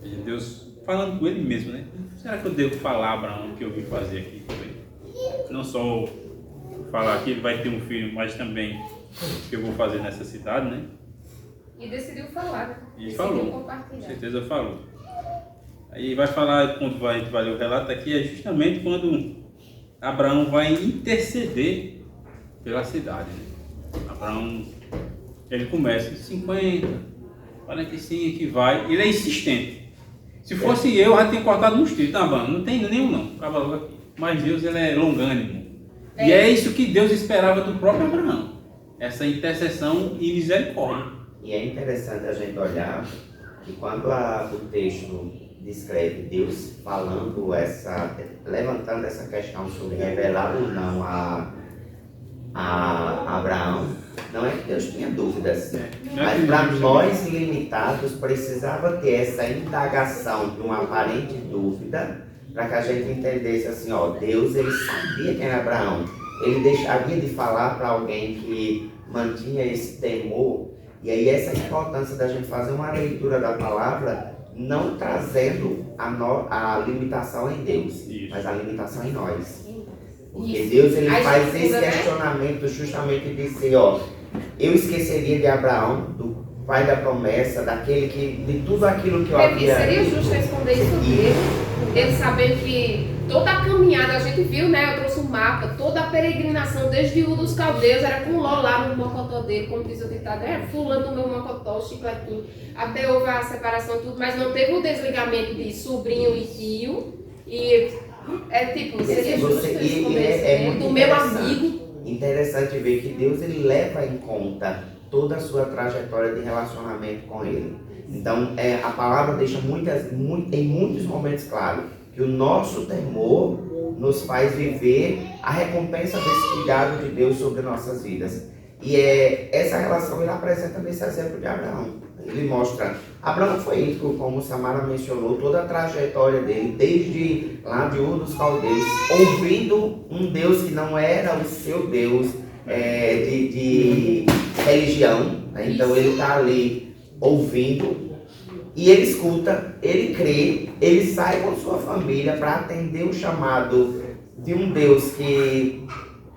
S1: Veja, Deus falando com ele mesmo, né? Será que eu devo falar a Abraão o que eu vim fazer aqui também? Não só falar que ele vai ter um filho, mas também o que eu vou fazer nessa cidade, né?
S3: E decidiu falar, né?
S1: E
S3: decidiu
S1: falou, com
S3: compartilhar.
S1: certeza falou. Aí vai falar, quando a gente vai ler o relato aqui, é justamente quando Abraão vai interceder pela cidade. Né? Abraão, ele começa 50, 45 que vai, ele é insistente. Se fosse eu, já tinha cortado nos trilhos, tá, Abraão? Não tem nenhum não, acaba logo aqui. Mas Deus, ele é longânimo. E é isso que Deus esperava do próprio Abraão, essa intercessão e misericórdia.
S4: E é interessante a gente olhar que quando o texto descreve Deus falando levantando essa questão sobre revelar ou não a Abraão, não é que Deus tinha dúvidas, mas para nós limitados precisava ter essa indagação de uma aparente dúvida para que a gente entendesse assim, ó, Deus, ele sabia quem era Abraão, ele deixaria de falar para alguém que mantinha esse temor. E aí essa importância da gente fazer uma leitura da palavra, não trazendo a limitação em Deus,
S1: Isso.
S4: mas a limitação em nós. Porque
S3: Isso.
S4: Deus, ele
S3: A
S4: faz esse
S3: escritura, né?
S4: questionamento justamente de dizer, ó, eu esqueceria de Abraão, do pai da promessa, daquele que, de tudo aquilo que eu
S3: Porque
S4: havia...
S3: seria justo eu esconder isso dele, ele sabendo que toda a caminhada, a gente viu, né? Eu trouxe um mapa, toda a peregrinação desde Ur dos Caldeus era com Ló lá no mocotó dele, como diz o ditado, fulano do meu mocotó, chiclete, tudo. Até houve a separação, tudo, mas não teve o desligamento de sobrinho e tio. E é tipo, seria justo eu esconder isso do meu amigo.
S4: Interessante ver que Deus, ele leva em conta toda a sua trajetória de relacionamento com ele. Então, a palavra deixa em muitos momentos claro que o nosso temor nos faz viver a recompensa desse cuidado de Deus sobre nossas vidas. E essa relação ele apresenta nesse exemplo de Abraão. Ele mostra, Abraão foi íntegro, como Samara mencionou, toda a trajetória dele, desde lá de Ur dos Caldeus, ouvindo um Deus que não era o seu Deus de religião, né? Então ele está ali ouvindo, e ele escuta, ele crê, ele sai com sua família para atender o chamado de um Deus que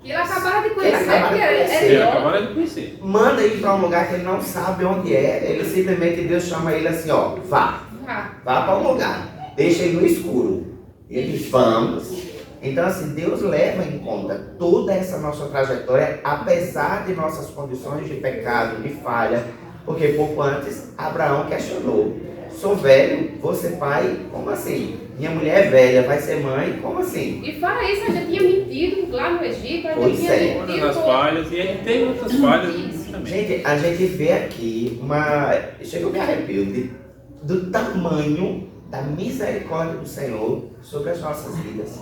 S3: Ele acabaram de conhecer,
S1: Ele acabaram de conhecer.
S4: manda ele para um lugar que ele não sabe onde é. Ele simplesmente, Deus chama ele assim, ó, vá para um lugar, deixa ele no escuro. E ele, vamos. Então assim, Deus leva em conta toda essa nossa trajetória, apesar de nossas condições de pecado, de falha, porque pouco antes Abraão questionou: sou velho, vou ser pai? Como assim? Minha mulher é velha, vai ser mãe? Como assim?
S3: E fora isso, a gente tinha mentido lá no Egito, a gente
S4: Pois
S3: tinha
S4: é.
S1: Todas
S3: mentido.
S1: as falhas, e ele tem outras falhas também.
S4: Gente, a gente vê aqui chega a me arrepio do tamanho da misericórdia do Senhor sobre as nossas vidas.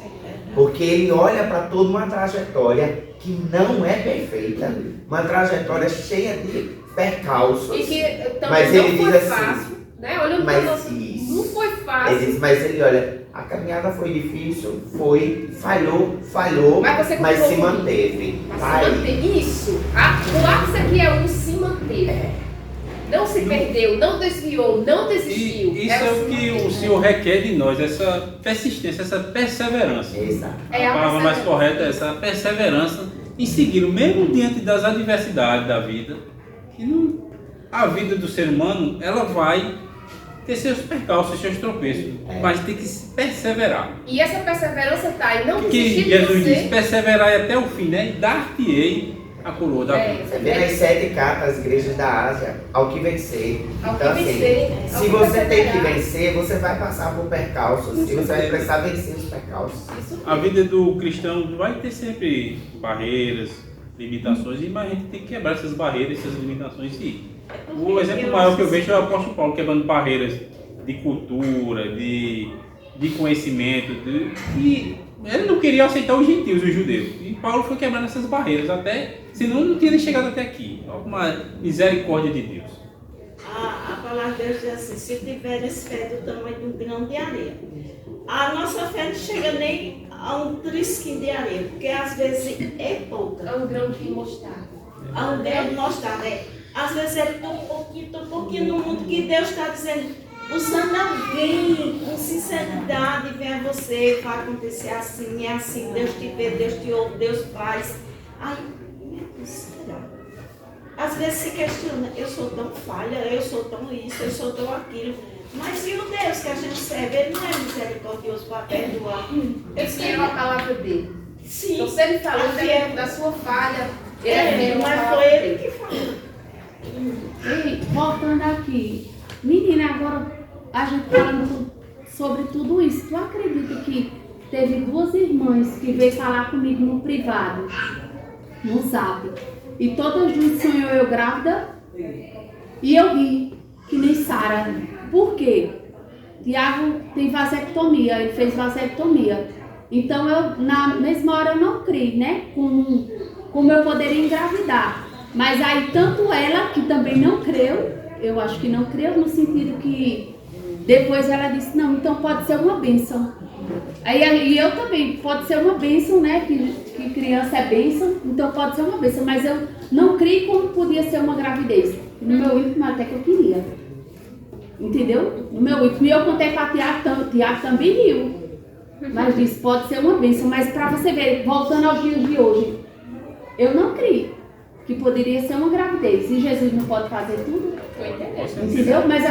S4: Porque Ele olha para toda uma trajetória que não é perfeita, uma trajetória cheia de percalços.
S3: E que também
S4: Mas
S3: não
S4: ele
S3: foi
S4: diz assim,
S3: fácil, né? Olhando
S4: mas
S3: para nós,
S4: isso.
S3: não foi fácil.
S4: Ele diz, mas ele olha, a caminhada foi difícil, falhou,
S3: Mas você
S4: mas se
S3: continuou comigo.
S4: manteve.
S3: Mas
S4: Tá
S3: se
S4: aí.
S3: manteve. Isso. O ápice aqui é o se manteve. Não se perdeu, não desviou, não desistiu.
S1: E isso é o que o Senhor requer de nós, essa persistência, essa perseverança.
S4: Exato.
S3: É
S1: A
S3: a
S1: palavra mais
S3: perseverança.
S1: correta é essa perseverança em seguir, mesmo diante das adversidades da vida. Que a vida do ser humano, ela vai ter seus percalços, seus tropeços, mas tem que perseverar.
S3: E essa perseverança está em não
S1: Que
S3: desistir de
S1: Jesus
S3: você.
S1: diz, perseverai até o fim, né? E dar-te-ei a coroa da vida.
S4: Você vê nas 7 cartas das igrejas da Ásia, ao que vencer.
S3: Ao
S4: Então,
S3: que
S4: assim,
S3: vencer, ao
S4: se
S3: que
S4: você tem que
S3: perseverar.
S4: vencer, você vai passar por percalços. E você vai precisar vencer os percalços.
S1: A vida do cristão vai ter sempre barreiras, limitações, mas a gente tem que quebrar essas barreiras, essas limitações. Sim. O exemplo maior que eu vejo é o apóstolo Paulo quebrando barreiras de cultura, de conhecimento, e ele não queria aceitar os gentios, os judeus. E Paulo foi quebrando essas barreiras, até, senão não teria chegado até aqui. Alguma misericórdia de Deus.
S5: A palavra de Deus diz assim, se tiveres fé do tamanho de um grão de areia. A nossa fé não chega nem a um trisquinho de areia, porque às vezes é pouca.
S3: É um grão de mostarda.
S5: A um grão de mostarda. Às vezes é tão pouquinho no mundo que Deus está dizendo, usando alguém com sinceridade, vem a você, vai acontecer assim, é assim, Deus te vê, Deus te ouve, Deus faz. Ai, meu Deus, será? Às vezes se questiona, eu sou tão falha, eu sou tão isso, eu sou tão aquilo. Mas e o Deus que a gente serve, ele não é misericordioso para perdoar.
S3: Esse é a palavra dele.
S5: Sim.
S3: Então, se ele falou
S5: Afirma.
S3: da sua falha, ele é fiel à
S5: mas
S3: palavra
S5: foi ele
S3: dele.
S5: que falou.
S7: E voltando aqui, menina, agora a gente falando sobre tudo isso, tu acredita que teve 2 irmãs que veio falar comigo no privado, no zap, e todas duas sonhou eu grávida, e eu ri, que nem Sara. Por quê? Tiago tem vasectomia, ele fez vasectomia. Então eu, na mesma hora eu não criei, né? Como eu poderia engravidar. Mas aí tanto ela, que também não creu, eu acho que não creu no sentido que depois ela disse, não, então pode ser uma bênção. E eu também, pode ser uma bênção, né? Que criança é bênção, então pode ser uma bênção. Mas eu não criei como podia ser uma gravidez. No meu íntimo até que eu queria. Entendeu? No meu íntimo, eu contei para Tiago também riu. Mas disse, pode ser uma bênção. Mas para você ver, voltando aos dias de hoje, eu não criei que poderia ser uma gravidez. E Jesus não pode fazer tudo? Entendeu? Mas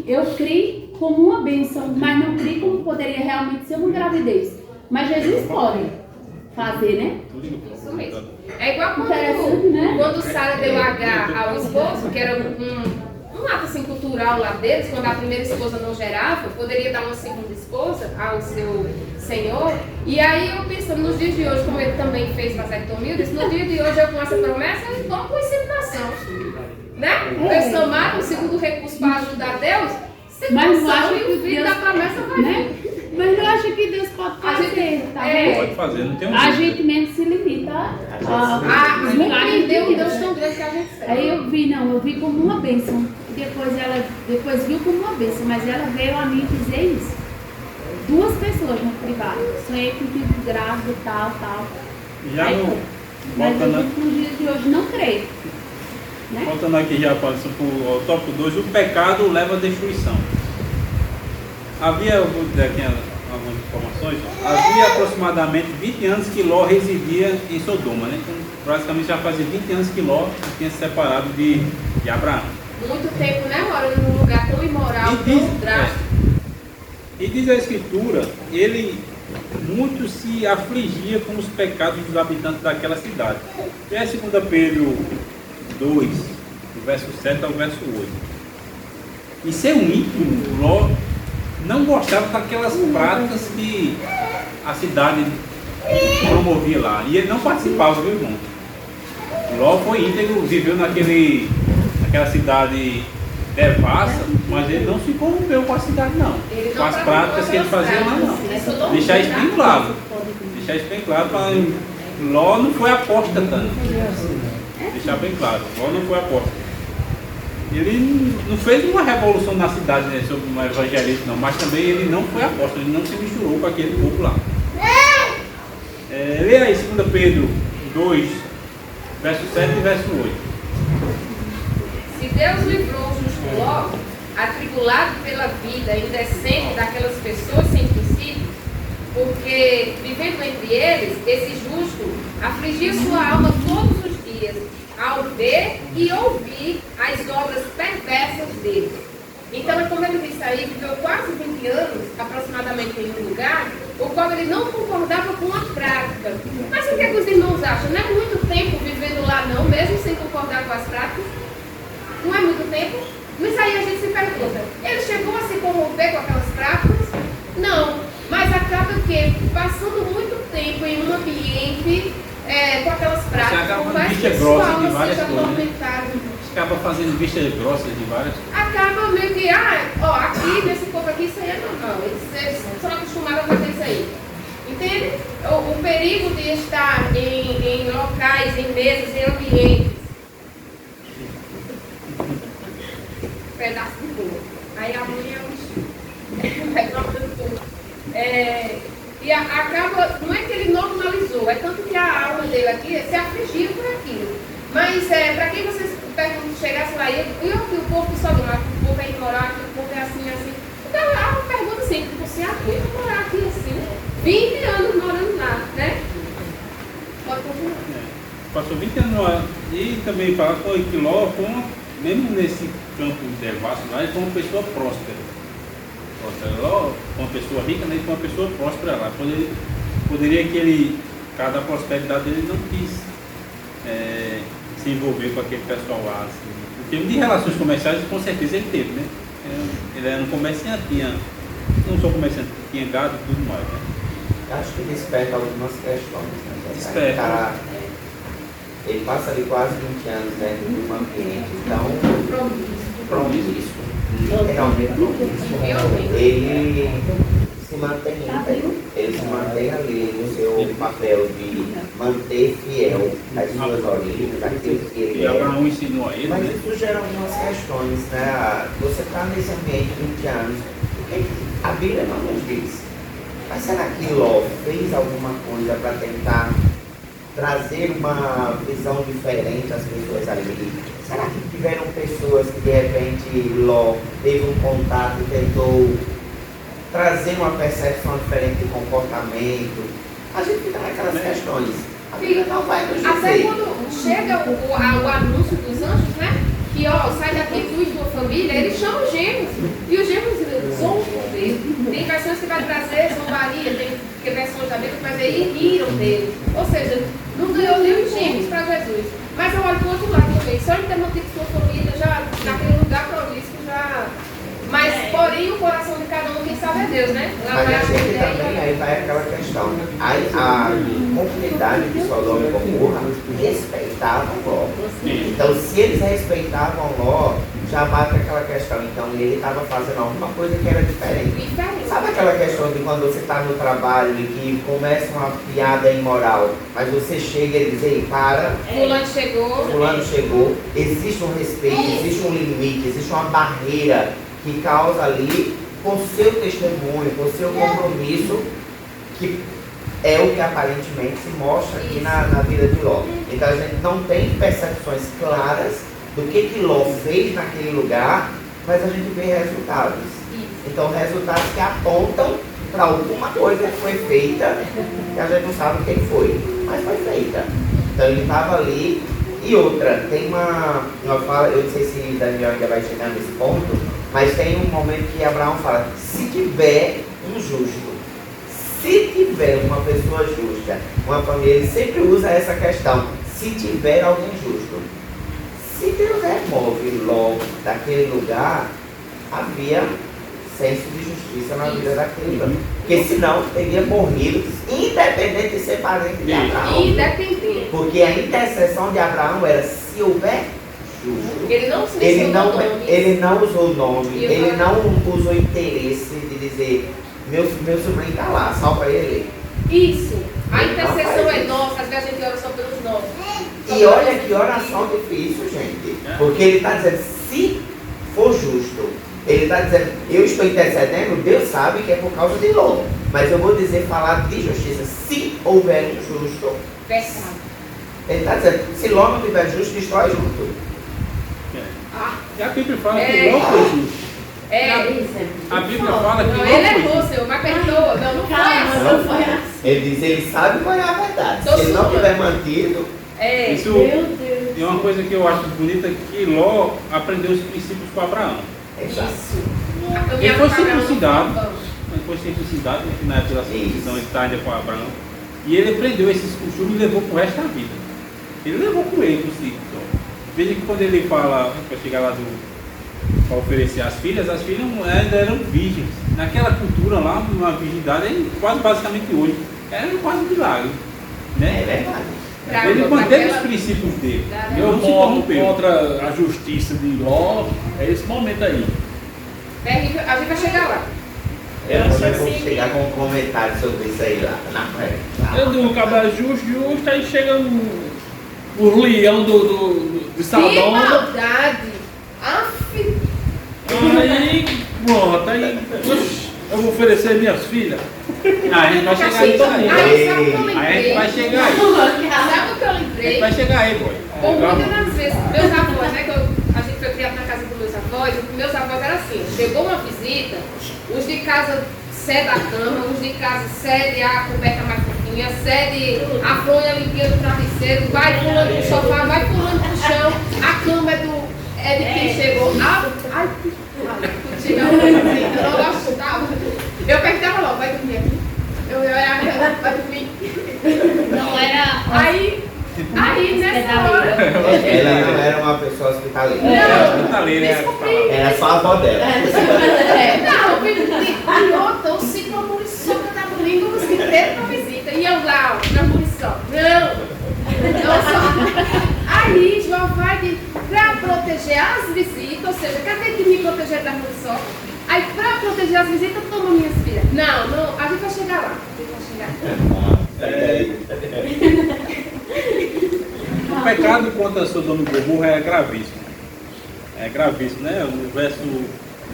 S7: eu criei como uma bênção, mas não criei como poderia realmente ser uma gravidez. Mas Jesus pode fazer, né?
S3: Isso mesmo. É igual
S7: Interessante, né?
S3: quando Sara deu H ao esposo, que era um ato assim, cultural lá deles, quando a primeira esposa não gerava, poderia dar uma segunda esposa ao seu senhor. E aí eu pensando nos dias de hoje, como ele também fez vasectomia, eu disse, no dia de hoje eu com essa promessa, eu estou com inseminação. Né? Eles tomaram o segundo recurso para ajudar Deus,
S7: Mas não acha
S3: e
S7: que
S3: o filho
S7: Deus,
S3: da promessa vai
S7: né?
S3: vir.
S7: Mas não acha que Deus pode fazer, tá vendo?
S1: Pode fazer, não tem um
S7: A
S1: jeito.
S7: gente mesmo se limita
S3: A
S7: milagres de
S3: entender um Deus
S7: Deus.
S3: tão grande que a gente serve.
S7: Aí eu vi como uma bênção. Depois viu como uma bênção, mas ela veio a mim dizer isso. 2 pessoas no privado. Sonhei que tive grávida, tal.
S1: Já
S7: Aí,
S1: no,
S7: mas
S1: voltando,
S7: eu nos dias de hoje não creio. Né?
S1: voltando aqui já para o tópico 2, o pecado leva à destruição. Havia, eu vou dizer aqui algumas informações, havia aproximadamente 20 anos que Ló residia em Sodoma, né? Então, praticamente já fazia 20 anos que Ló tinha se separado de Abraão.
S3: Muito tempo, né, morando num lugar tão imoral, tão drástico.
S1: E diz a Escritura, ele muito se afligia com os pecados dos habitantes daquela cidade. E é 2 Pedro 2, do verso 7 ao verso 8. E ser um ímpio, Ló não gostava daquelas práticas que a cidade promovia lá. E ele não participava, viu, irmão? Ló foi íntegro, viveu naquela cidade devassa, mas ele não se corrompeu com a cidade, não. Com as práticas que ele fazia lá, não. Deixar isso bem claro. Deixar isso bem claro para Ló não foi apóstata. Deixar bem claro, Ló não foi apóstata. Ele não fez uma revolução na cidade, né, sobre um evangelismo, não, mas também ele não foi apóstolo, ele não se misturou com aquele povo lá. Leia aí 2 Pedro 2, verso 7 e verso 8.
S3: Se Deus livrou o justo Ló, atribulado pela vida indecente daquelas pessoas sem princípio, porque vivendo entre eles, esse justo afligia sua alma todos os dias, ao ver e ouvir as obras perversas deles. Então, como ele disse aí, viveu quase 20 anos, aproximadamente, em um lugar, o qual ele não concordava com a prática. Mas o que os irmãos acham? Não é muito tempo vivendo lá, não, tempo. Mas aí a gente se pergunta, ele chegou a se corromper com aquelas práticas? Não, mas acaba que passando muito tempo em um ambiente com aquelas práticas,
S1: acaba
S3: por mais que
S1: vista
S3: sua
S1: grossa de
S3: alma
S1: várias
S3: seja
S1: coisas, né?
S3: atormentada,
S1: Acaba fazendo vistas grossas de várias.
S3: acaba meio que, aqui, nesse povo aqui, isso aí é normal, eles são acostumados a fazer isso aí. Entende? O perigo de estar em locais, em mesas, em ambientes. Pedaço de bolo. Aí a mulher vai cortando tudo. E acaba, não é que ele normalizou, é tanto que a alma dele aqui se afligiu por aquilo. Mas para quem vocês chegasse lá, eu que o povo só não, que o povo é ignorar, que o povo é assim, assim. Então a pergunta assim, você aguenta morar aqui assim, 20 anos morando lá, né? Pode continuar.
S1: Passou 20 anos lá. E também fala que Ló, mesmo nesse campo devasso lá, ele foi uma pessoa próspera. Ló, uma pessoa rica, né? Ele foi uma pessoa próspera lá. Poderia que cada prosperidade dele não quis se envolver com aquele pessoal lá. Assim. Em termos de relações comerciais, com certeza ele teve, né? Ele era um comerciante, não sou comerciante, tinha gado e tudo mais, né?
S4: Acho que desperta algumas questões, né?
S1: Desperta.
S4: Ele passa ali quase 20 anos dentro de um ambiente tão promíscuo, literalmente promíscuo. Ele se mantém íntegro, ele se mantém ali no seu papel de manter fiel às suas origens, aquilo que ele
S1: E
S4: é.
S1: Abraão ensinou a ele,
S4: Mas
S1: né?
S4: isso gera algumas questões, né? Você está nesse ambiente 20 anos, o que a Bíblia não nos diz? Mas será que Ló fez alguma coisa para tentar trazer uma visão diferente às pessoas ali? Será que tiveram pessoas que de repente Ló teve um contato e tentou trazer uma percepção diferente de comportamento? A gente fica naquelas questões. A Bíblia não vai nos dizer.
S3: Até quando chega o anúncio dos anjos, né? Que sai daqui tu e tua família, ele chama os gêmeos. E os gêmeos zombam dele. Tem versões que vai trazer zombaria, tem versões da Bíblia que vai dizer e riram dele. Ou seja, não ganhou nem os gêmeos para Jesus. Mas eu olho para o outro lado também. Só ele ter mantido sua família já naquele lugar promíscuo já. Mas, porém, o coração de cada um, quem sabe é Deus, né? Lá
S4: Mas
S3: vai
S4: a
S3: a
S4: gente
S3: ideia.
S4: também, aí vai aquela questão. A comunidade de Sodoma e Gomorra respeitavam Ló. Então, se eles respeitavam Ló, já bate aquela questão. Então, ele estava fazendo alguma coisa que era diferente.
S3: Diferente.
S4: Sabe aquela questão de quando você está no trabalho e que começa uma piada imoral, mas você chega e ele diz, ei, para, fulano chegou, existe um respeito, existe um limite, existe uma barreira que causa ali com o seu testemunho, com o seu compromisso, que é o que aparentemente se mostra aqui na vida de Ló. Então a gente não tem percepções claras do que Ló fez naquele lugar, mas a gente vê resultados. Então resultados que apontam para alguma coisa que foi feita, que a gente não sabe o que foi, mas foi feita. Então ele estava ali. E outra, tem uma fala, eu não sei se Daniel ainda vai chegar nesse ponto, mas tem um momento que Abraão fala, se tiver um justo, se tiver uma pessoa justa, uma família, ele sempre usa essa questão, se tiver alguém justo. Se Deus remove Ló daquele lugar, havia senso de justiça na vida daquele lugar. Porque senão teria morrido, independente de ser parente de Abraão.
S3: Independente.
S4: Porque a intercessão de Abraão era, se houver justo.
S3: Ele não se mencionou nome.
S4: Ele não usou nome, ele não usou interesse de dizer, meu sobrinho está lá, salva ele.
S3: Isso. A
S4: Ele não
S3: intercessão
S4: faz
S3: é
S4: isso.
S3: nossa, às vezes a gente ora só pelos nossos.
S4: E olha que oração difícil, gente. Porque ele está dizendo, se for justo, ele está dizendo, eu estou intercedendo, Deus sabe que é por causa de Ló. Mas eu vou falar de justiça, se houver um justo.
S3: Verdade.
S4: Ele está dizendo, se Ló não tiver justo, destrói junto.
S1: E a Bíblia fala que Ló foi justo. A Bíblia fala que
S3: Não,
S1: Ló
S3: ele
S1: foi
S3: errou,
S1: justo.
S3: Senhor, mas perdoa. Não, não foi assim.
S4: Não foi assim. Ele diz, ele sabe qual é a verdade.
S3: Tô
S4: Se ele não
S3: sugando.
S4: tiver mantido,
S1: Isso é uma coisa que eu acho bonita, que Ló aprendeu os princípios com Abraão.
S4: exato.
S1: Ele foi circuncidado, na época da circuncisão ele está ainda com Abraão. E ele aprendeu esses costumes e levou para o resto da vida. Ele levou com ele para o ciclo. Veja que quando ele fala, para chegar lá para oferecer às filhas ainda eram virgens. Naquela cultura lá, uma virgindade é quase basicamente hoje. Era quase um milagre.
S4: É
S1: Né?
S4: verdade.
S1: Ele manteve os
S3: Aquela-
S1: princípios dele.
S2: Eu
S1: Não se
S2: voto
S1: corrompeu.
S2: contra a justiça de Ló, é esse momento aí.
S3: Terrível. A gente vai chegar lá.
S4: Eu
S5: acho
S4: também vou
S5: assim
S4: chegar
S5: que-
S4: com um comentário sobre isso aí lá. Não, é.
S2: Eu digo, o cabelo justo, aí chega o leão de
S3: Que
S2: Sadoma.
S3: maldade! Aff!
S2: Aí, pronto, aí oxe, eu vou oferecer minhas filhas.
S1: A gente vai chegar aí também.
S3: Aí, sabe o que eu
S1: Aí a
S3: lembrei?
S1: gente vai chegar aí.
S3: Sabe o que eu
S1: A gente
S3: lembrei?
S1: vai chegar aí, boy.
S3: Por muitas das vezes, meus avós, né, a gente foi criado na casa dos meus avós era assim, chegou uma visita, os de casa cede a cama, os de casa cede a coberta mais fofinha, cede a fronha limpinha do travesseiro, vai pulando pro sofá, vai pulando pro chão, a cama é de quem chegou. Ai, que eu não gostava. Eu perguntava logo, vai dormir aqui? Eu olhava, vai dormir.
S7: Não era.
S3: Aí nessa hora.
S4: Ela não era uma pessoa hospitaleira.
S3: Não.
S1: Hospitaleira é a palavra.
S4: Era só a avó dela.
S3: Não, e outra, o ciclo muriçoca da língua inteiro pra visita. E eu lá, ó, na muriçoca. Não só. Aí, João vai pra proteger as visitas, ou seja, cadê que me proteger da muriçoca? Aí, pra proteger as visitas, toma minhas filhas. Não, a gente vai chegar lá.
S1: O pecado contra Sodoma e Gomorra é gravíssimo. É gravíssimo, né? No verso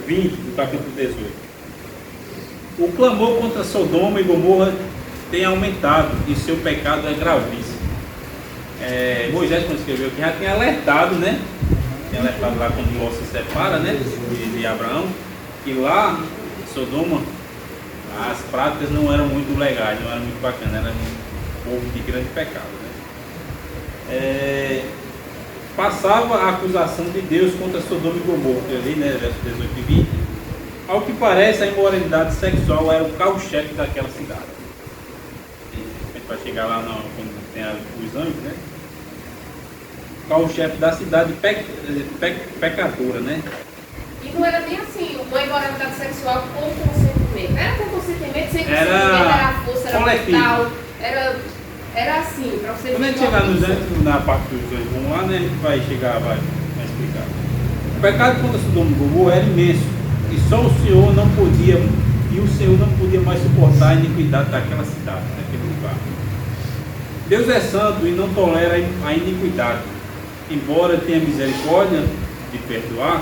S1: 20 do capítulo 18. O clamor contra Sodoma e Gomorra tem aumentado e seu pecado é gravíssimo. Moisés, quando escreveu aqui, já tinha alertado, né? Tinha alertado lá quando Ló se separa, né? De Abraão, que lá em Sodoma as práticas não eram muito legais, não eram muito bacanas, era um povo de grande pecado, né? Passava a acusação de Deus contra Sodoma e Gomorra, ali, né, versos 18 e 20. Ao que parece, a imoralidade sexual era o carro-chefe daquela cidade. A gente vai chegar lá quando tem os anjos, né? O carro-chefe da cidade pecadora, né?
S3: E não era nem assim, uma imoralidade sexual com consentimento. Era com consentimento, sem
S1: Era
S3: consentimento, era força, era
S1: coletivo.
S3: mental, era assim, pra você
S1: Quando a gente chegar nos anjos, na parte dos dois, vamos lá, né? A gente vai chegar, vai explicar. O pecado contra Sodoma e Gomorra era imenso, e só o Senhor não podia mais suportar a iniquidade daquela cidade, daquele lugar. Deus é santo e não tolera a iniquidade. Embora tenha misericórdia de perdoar,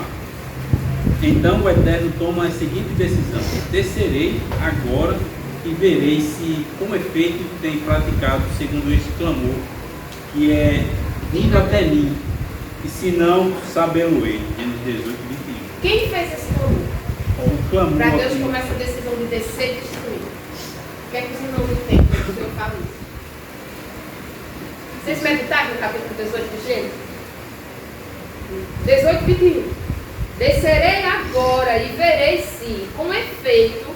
S1: então o Eterno toma a seguinte decisão: descerei agora e verei se com efeito tem praticado segundo este clamor, que é vindo até mim, e se não, sabê-lo-ei. Gênesis 18, 21.
S3: Quem fez esse clamor?
S1: O clamor
S3: Para Deus
S1: aqui,
S3: começa a decisão de descer e destruir. O que é que você não entende quando o Senhor fala isso? Vocês meditaram no capítulo 18 de Gênesis? 18, 21. Descerei agora e verei se, com efeito,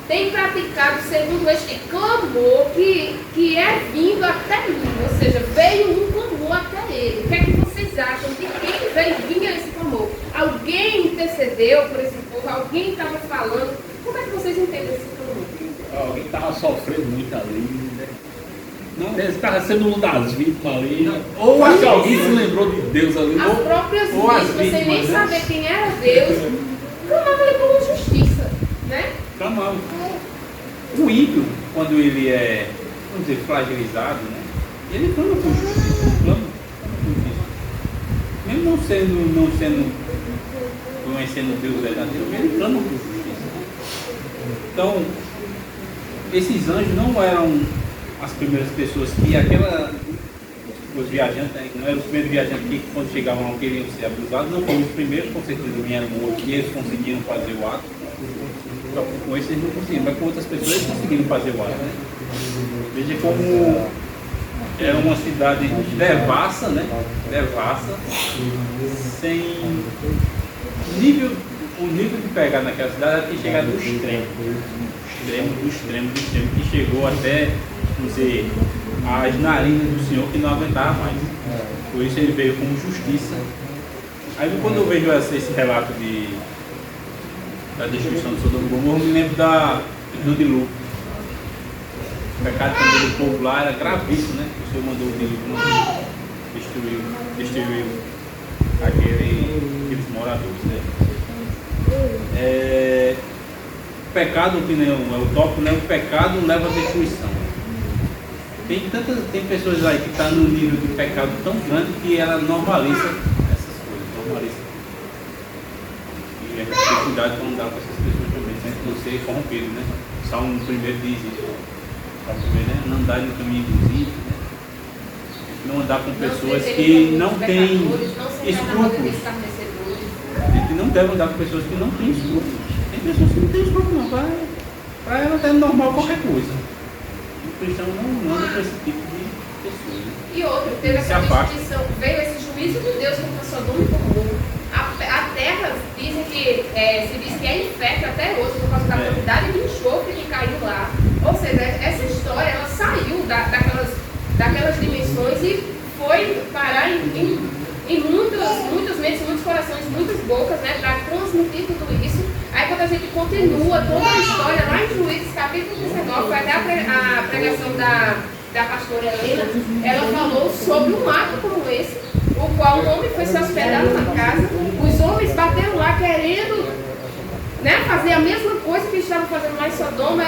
S3: tem praticado segundo este clamor que é vindo até mim. Ou seja, veio um clamor até ele. O que é que vocês acham de quem vinha esse clamor? Alguém intercedeu por esse povo? Alguém estava falando? Como é que vocês entendem esse clamor?
S2: Alguém estava sofrendo muito ali, né? Ele estava sendo um das vítimas ali.
S1: Ou
S2: acho que
S1: as
S2: alguém se
S1: vítimas.
S2: lembrou de Deus ali.
S3: As próprias
S1: ou as
S3: vítimas, sem nem
S1: vítimas, né?
S3: saber quem era Deus, clamavam ele por justiça, né?
S1: clamava. O ímpio, quando ele é, vamos dizer, fragilizado, né? Ele clama por justiça, ele clama por justiça. Mesmo não conhecendo Deus verdadeiro, ele clama por justiça. Então, esses anjos não eram as primeiras pessoas que os viajantes, né, não eram os primeiros viajantes que quando chegavam lá queriam ser abusados, não foram os primeiros, com certeza vieram outros e eles conseguiram fazer o ato. Só que com esses eles não conseguiram, mas com outras pessoas eles conseguiram fazer o ato. Né? Veja como era uma cidade devassa, né? Devassa, sem nível, o nível de pegar naquela cidade era ter chegado do extremo, que chegou até, vamos dizer, as narinas do Senhor que não aguentava mais. Por isso ele veio como justiça Aí quando eu vejo esse relato da destruição de Sodoma e Gomorra, eu me lembro do dilúvio. O pecado também do povo lá era gravíssimo, né? O Senhor mandou o dilúvio, destruiu aqueles moradores, né? O pecado, que nem é o tópico, né? O pecado leva à destruição. Tem pessoas aí que estão no nível de pecado tão grande que ela normaliza essas coisas, normaliza. E a gente tem que cuidar para não dar com essas pessoas também, sem não ser corrompido, né? Salmo 1 diz isso. Salmo 1, né? Não andar no caminho dos ímpios, né? Não andar com pessoas que não têm escrúpulos. A gente não deve andar com pessoas que não têm escrúpulos. Tem pessoas que não têm escrúpulos, não. Para ela é normal qualquer coisa. O cristão não anda com esse tipo de pessoas. Né?
S3: E outro, teve essa destruição, veio esse juízo de Deus contra Sodoma e Gomorra. A terra, dizem que, se diz que é infértil até hoje, por causa da quantidade de enxofre que caiu lá. Ou seja, essa história, ela saiu daquelas dimensões e foi parar em muitas mentes, muitos corações, muitas bocas, né, para transmitir tudo isso. Aí quando a gente continua toda a história lá em Juízes, capítulo 19, foi até a pregação da pastora Helena, ela falou sobre um ato como esse, o qual o homem foi se hospedado na casa, os homens bateram lá querendo, né, fazer a mesma coisa que estavam fazendo lá em Sodoma.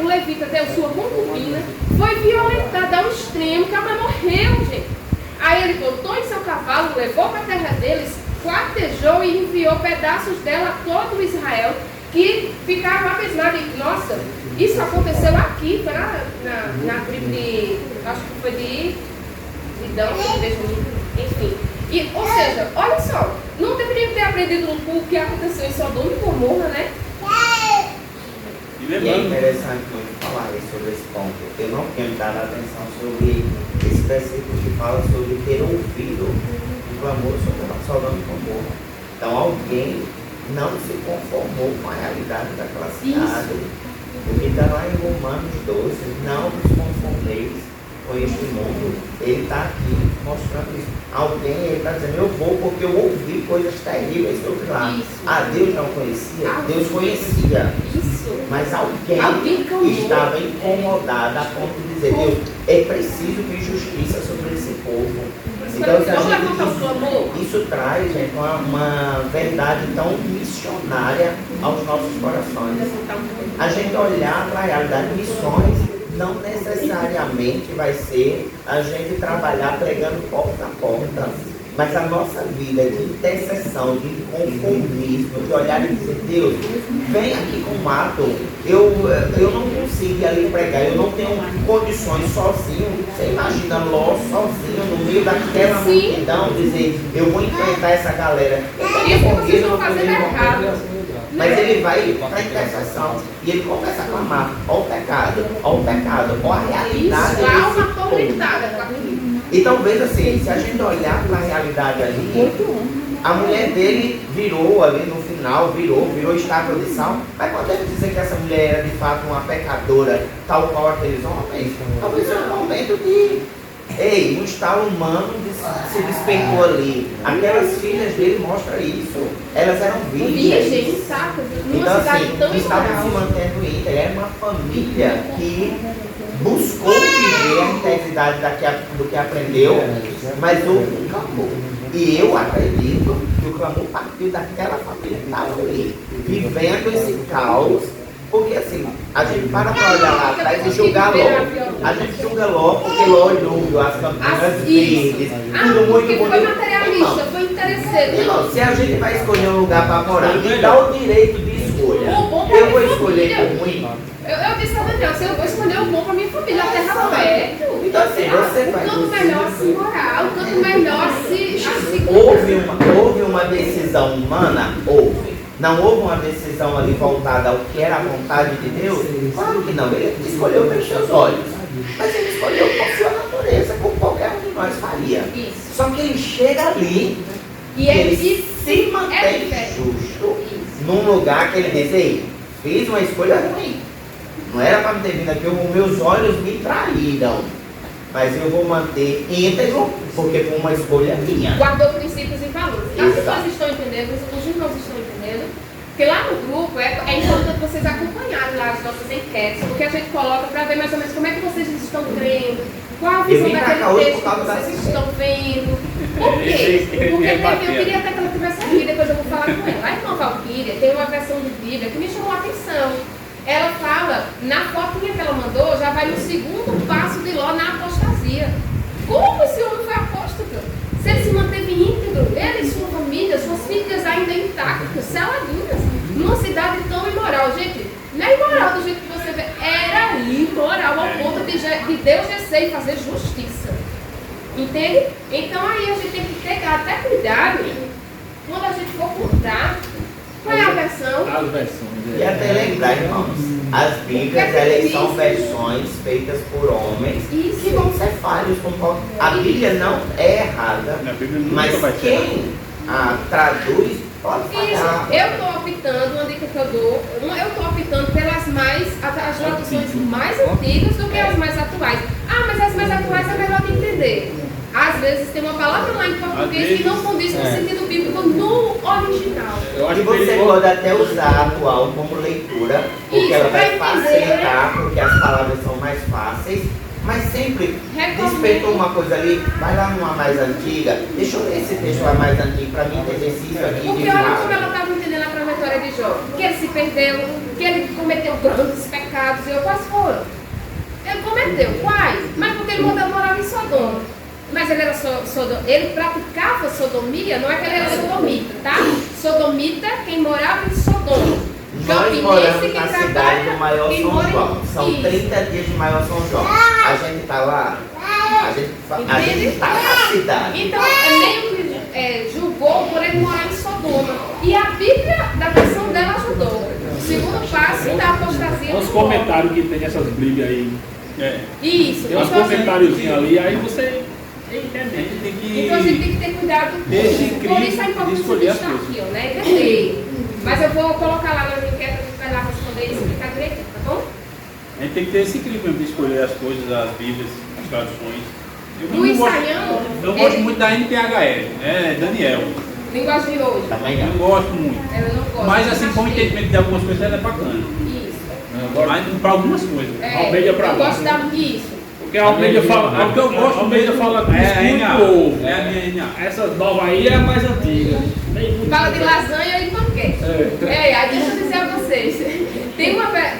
S3: O levita deu sua concubina, foi violentada ao extremo, que a mãe morreu, gente. Aí ele botou em seu cavalo, levou para a terra deles, quartejou e enviou pedaços dela a todo Israel, que ficaram abismados. Nossa, isso aconteceu aqui, foi na tribo de, acho que foi de Dan, enfim. Ou seja, olha só, não deveria ter aprendido o que aconteceu em Sodoma e Gomorra, né?
S4: E é interessante muito falar sobre esse ponto. Eu não tenho dado atenção sobre esse versículo que fala sobre ter ouvido o clamor sobre Sodoma e Gomorra. Então alguém não se conformou com a realidade daquela cidade. O que está lá em Romanos 12, não vos conformeis com este mundo. Ele está aqui mostrando isso. Alguém, ele está dizendo, eu vou porque eu ouvi coisas terríveis sobre lá. Deus não conhecia? Deus conhecia. Mas alguém estava incomodado a ponto de dizer, Deus, é preciso ter justiça sobre esse povo. Então, isso traz, gente, uma verdade tão missionária aos nossos corações. A gente olhar para a realidade, missões não necessariamente vai ser a gente trabalhar pregando porta a porta. Mas a nossa vida de intercessão, de conformismo, de olhar e dizer, Deus, vem aqui com o mato. Eu não consigo ir ali pregar, eu não tenho condições sozinho. Você imagina Ló sozinho no meio daquela multidão, dizer, eu vou enfrentar essa galera.
S3: Vocês estão fazendo errado.
S4: Mas ele vai para a intercessão e ele começa a clamar, ó o pecado, ó a realidade.
S3: Isso, há uma atormentada com aquilo.
S4: Então veja assim, se a gente olhar para a realidade ali, a mulher dele virou ali no final, virou estátua de sal. Mas podemos dizer que essa mulher era de fato uma pecadora, tal qual aqueles homens? Talvez seja um momento de, um estalo humano se despertou ali. Aquelas filhas dele mostram isso. Elas eram virgens. Então assim, estavam se mantendo íntegras. Era uma família que buscou viver a intensidade do que aprendeu, mas houve um clamor. E eu acredito que o clamor partiu daquela família que estava ali, vivendo esse caos. Porque assim, a gente para olhar lá atrás e julgar logo. A gente julga logo porque Ló olhou as campinas verdes, tudo muito bonito.
S3: Foi materialista, foi interesseiro.
S4: Irmão, se a gente vai escolher um lugar para morar, me dá o direito de escolha. Eu vou escolher o ruim.
S3: Eu disse a Daniel, eu vou escolher o bom para minha família, a terra perto.
S4: Então assim, você vai.
S3: O canto melhor a se morar, o canto melhor a se
S4: houve uma decisão humana? Houve. Não houve uma decisão ali voltada ao que era a vontade de Deus? Claro que não, ele escolheu pelos seus olhos. Mas ele escolheu por sua natureza, como qualquer um de nós faria.
S3: Isso.
S4: Só que ele chega ali e ele se mantém justo num lugar que ele diz, ei, fiz uma escolha ruim. Não era para me ter vindo aqui, os meus olhos me traíram. mas eu vou manter íntegro, porque foi uma escolha minha.
S3: Guardou princípios e valores. As
S4: Exato.
S3: pessoas estão entendendo, os irmãos estão entendendo. Porque lá no grupo é importante vocês acompanharem lá as nossas enquetes, porque a gente coloca para ver mais ou menos como é que vocês estão crendo, qual a visão
S4: vim pra cá
S3: daquele
S4: hoje
S3: texto
S4: por causa
S3: que
S4: das
S3: vocês
S4: enquetes.
S3: estão vendo. Por quê? Porque eu queria até que ela tivesse aqui, depois eu vou falar com ela. A irmã Valquíria tem uma versão de Bíblia que me chamou a atenção. Ela fala, na fotinha que ela mandou, já vai no segundo passo de Ló na apostasia. Como esse homem foi apóstata? Se ele se manteve íntegro, ele e sua família, suas filhas ainda intactas, seladinhas, numa cidade tão imoral. Gente, não é imoral do jeito que você vê, era imoral ao ponto de Deus descer e fazer justiça. Entende? Então aí a gente tem que ter até cuidado quando a gente for contar qual é a versão.
S2: As versões.
S4: E até lembrar, irmãos, as Bíblias, elas são versões feitas por homens
S3: Isso.
S4: que vão ser falhos. A Bíblia não é errada,
S1: A Bíblia nunca
S4: mas
S1: vai ser
S4: quem traduz pode
S3: Isso,
S4: falhar.
S3: eu estou optando, uma dica que eu dou, eu estou optando pelas as traduções mais antigas do que as mais atuais. Ah, mas as mais atuais é melhor de entender. Às vezes tem uma palavra lá em português que não condiz com o sentido bíblico no original.
S2: Eu acho
S4: E
S2: que
S4: você
S2: ele
S4: pode até usar a atual como leitura, porque
S3: Isso,
S4: ela vai
S3: vai entender.
S4: facilitar, porque as palavras são mais fáceis, mas sempre
S3: Recomendo.
S4: despertou uma coisa ali, vai lá numa mais antiga, deixa eu ler esse texto lá mais antigo para mim entender se isso aqui
S3: Porque
S4: diz
S3: olha
S4: nada.
S3: como ela estava entendendo a trajetória de Jó. Que ele se perdeu, que ele cometeu grandes pecados. E quais foram? Ele cometeu. Quais? Mas porque ele morava em Sodoma. Mas ele era ele praticava sodomia, não é que ele era sodomita, tá? Sodomita, quem morava em Sodoma.
S4: Nós moramos na cidade do Maior
S3: quem
S4: São
S3: mora em-
S4: João. São
S3: Isso.
S4: 30 dias de Maior São João. A gente tá lá, a gente tá na cidade.
S3: Então, meio que julgou por ele morar em Sodoma. E a Bíblia, da versão dela, ajudou. O segundo passo da apostasia.
S2: Os
S3: do
S2: comentários que tem nessas Bíblias aí.
S1: É.
S3: Isso.
S2: Tem uns
S3: Então,
S2: comentáriozinhos ali, aí você
S1: A gente tem que.
S3: Então a gente tem que ter cuidado com
S1: Esse
S3: isso. Por
S1: crivo
S3: isso a
S1: de
S3: importância
S1: escolher
S3: de
S1: as
S3: estar
S1: coisas.
S3: aqui, ó, né? Entender. Mas eu vou colocar lá na minha enquete, a gente vai lá responder e explicar direitinho, tá bom?
S1: A gente tem que ter esse equilíbrio de escolher as coisas, as Bíblias, as traduções. Eu
S3: No ensaião,
S1: não gosto
S3: ele-
S1: muito da NTHL, Daniel.
S3: Linguagem de hoje.
S4: Também
S1: Eu
S4: não.
S1: não gosto muito.
S3: Eu não gosto.
S1: Mas assim, com o
S3: achei.
S1: entendimento de algumas coisas, ela é bacana.
S3: Isso.
S1: Mas para algumas coisas.
S2: Almeida pra
S3: eu
S2: lá,
S3: gosto
S2: né?
S3: da. Isso.
S2: Porque a Almeida fala.
S1: É o que eu gosto
S2: Almeida
S1: mesmo.
S2: fala
S1: É a
S2: muito
S1: NA.
S2: ovo.
S1: É a minha NA.
S2: Essas novas aí é a mais antiga. Tem muito-
S3: Fala de lasanha e panqueca.
S2: É.
S3: Aí deixa eu dizer a vocês.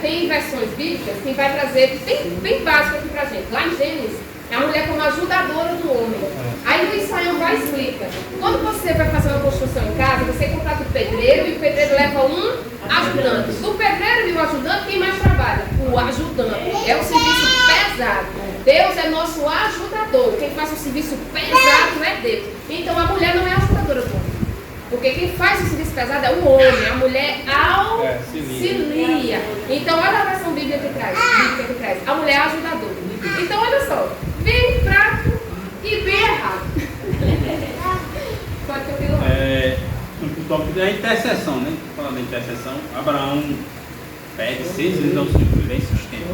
S3: Tem versões bíblicas que vai trazer, bem básico aqui pra gente. Lá em Gênesis, é a mulher como ajudadora do homem. Aí no ensaio vai explica. Quando você vai fazer uma construção em casa, você contrata o pedreiro e o pedreiro leva um ajudante. Do pedreiro e o ajudante, quem mais trabalha? O ajudante. É um serviço pesado. Deus é nosso ajudador. Quem faz o serviço pesado é Deus. Então a mulher não é ajudadora do homem. Porque quem faz o serviço pesado é o homem, a mulher auxilia. Então olha a versão bíblica que traz. A mulher é ajudadora. Então olha só, bem prato e bem errado. Pode continuar.
S1: No tópico da intercessão, né? Falando da intercessão, Abraão pede 6 vezes ao Senhor, ele é insistente.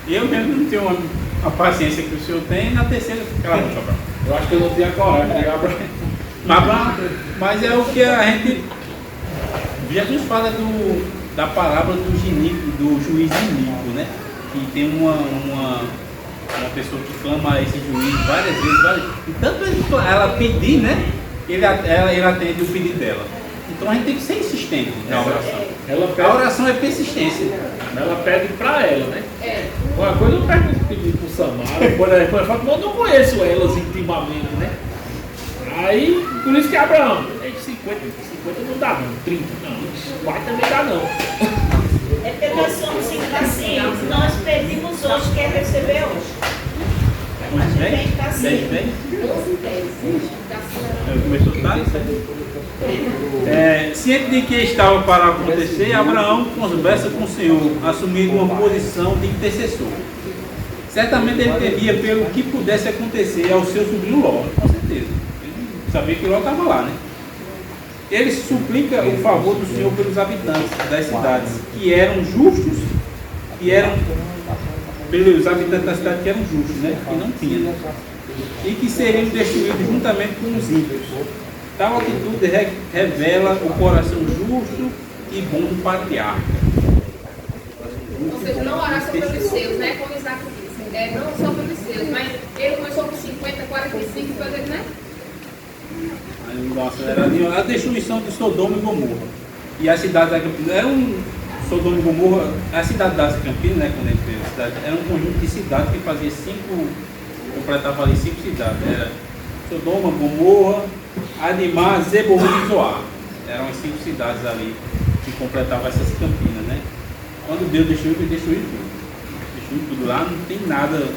S1: Eu mesmo não tenho a paciência que o Senhor tem, na terceira fica lá, Abraão.
S2: Eu acho que eu não tinha coragem de pegar pra.
S1: Mas é o que a gente. Jesus fala da parábola do juiz iníquo, né? Que tem uma pessoa que clama a esse juiz várias vezes. E tanto ela pedir, né? Ele atende o pedido dela. Então a gente tem que ser insistente na oração. A oração é persistência.
S2: Ela pede pra ela, né?
S3: É.
S2: Uma coisa eu pergunto pedir pro Samara, quando ela fala, mas eu não conheço elas intimamente, né? Aí, por isso que Abraão, 50 não dá não, 30 não, 40 também dá não.
S5: É porque nós somos impacientes. Nós pedimos hoje, quer receber hoje. Mas a gente é impaciente.
S1: 10.
S3: 11 e 10.
S1: Começou tarde, ciente de que estava para acontecer, Abraão conversa com o Senhor, assumindo uma posição de intercessor. Certamente ele temia pelo que pudesse acontecer ao seu sobrinho Ló, com certeza. Ele sabia que Ló estava lá, né? Ele suplica o favor do Senhor pelos habitantes das cidades, que eram justos, que eram os habitantes da cidade que eram justos, né? Que não tinham. E que seriam destruídos juntamente com os ímpios. Tal atitude revela o coração justo e bom do patriarca.
S3: Ou seja, não orar só pelos seus, né? Como Isaac disse. Não só pelos seus, mas ele começou com 50, 45, fazer, né?
S1: Aí não dá uma aceleradinha. A destruição de Sodoma e Gomorra. E a cidade da Campina era Sodoma e Gomorra, a cidade das Campinas, né? Quando a gente fez a cidade, era um conjunto de cidades que fazia completava ali 5 cidades. Era Sodoma, Gomorra, Adimá, Zeboim e Zoar. Eram as 5 cidades ali que completavam essas Campinas, né? Quando Deus destruiu, ele destruiu tudo. Destruiu tudo. Lá não tem nada.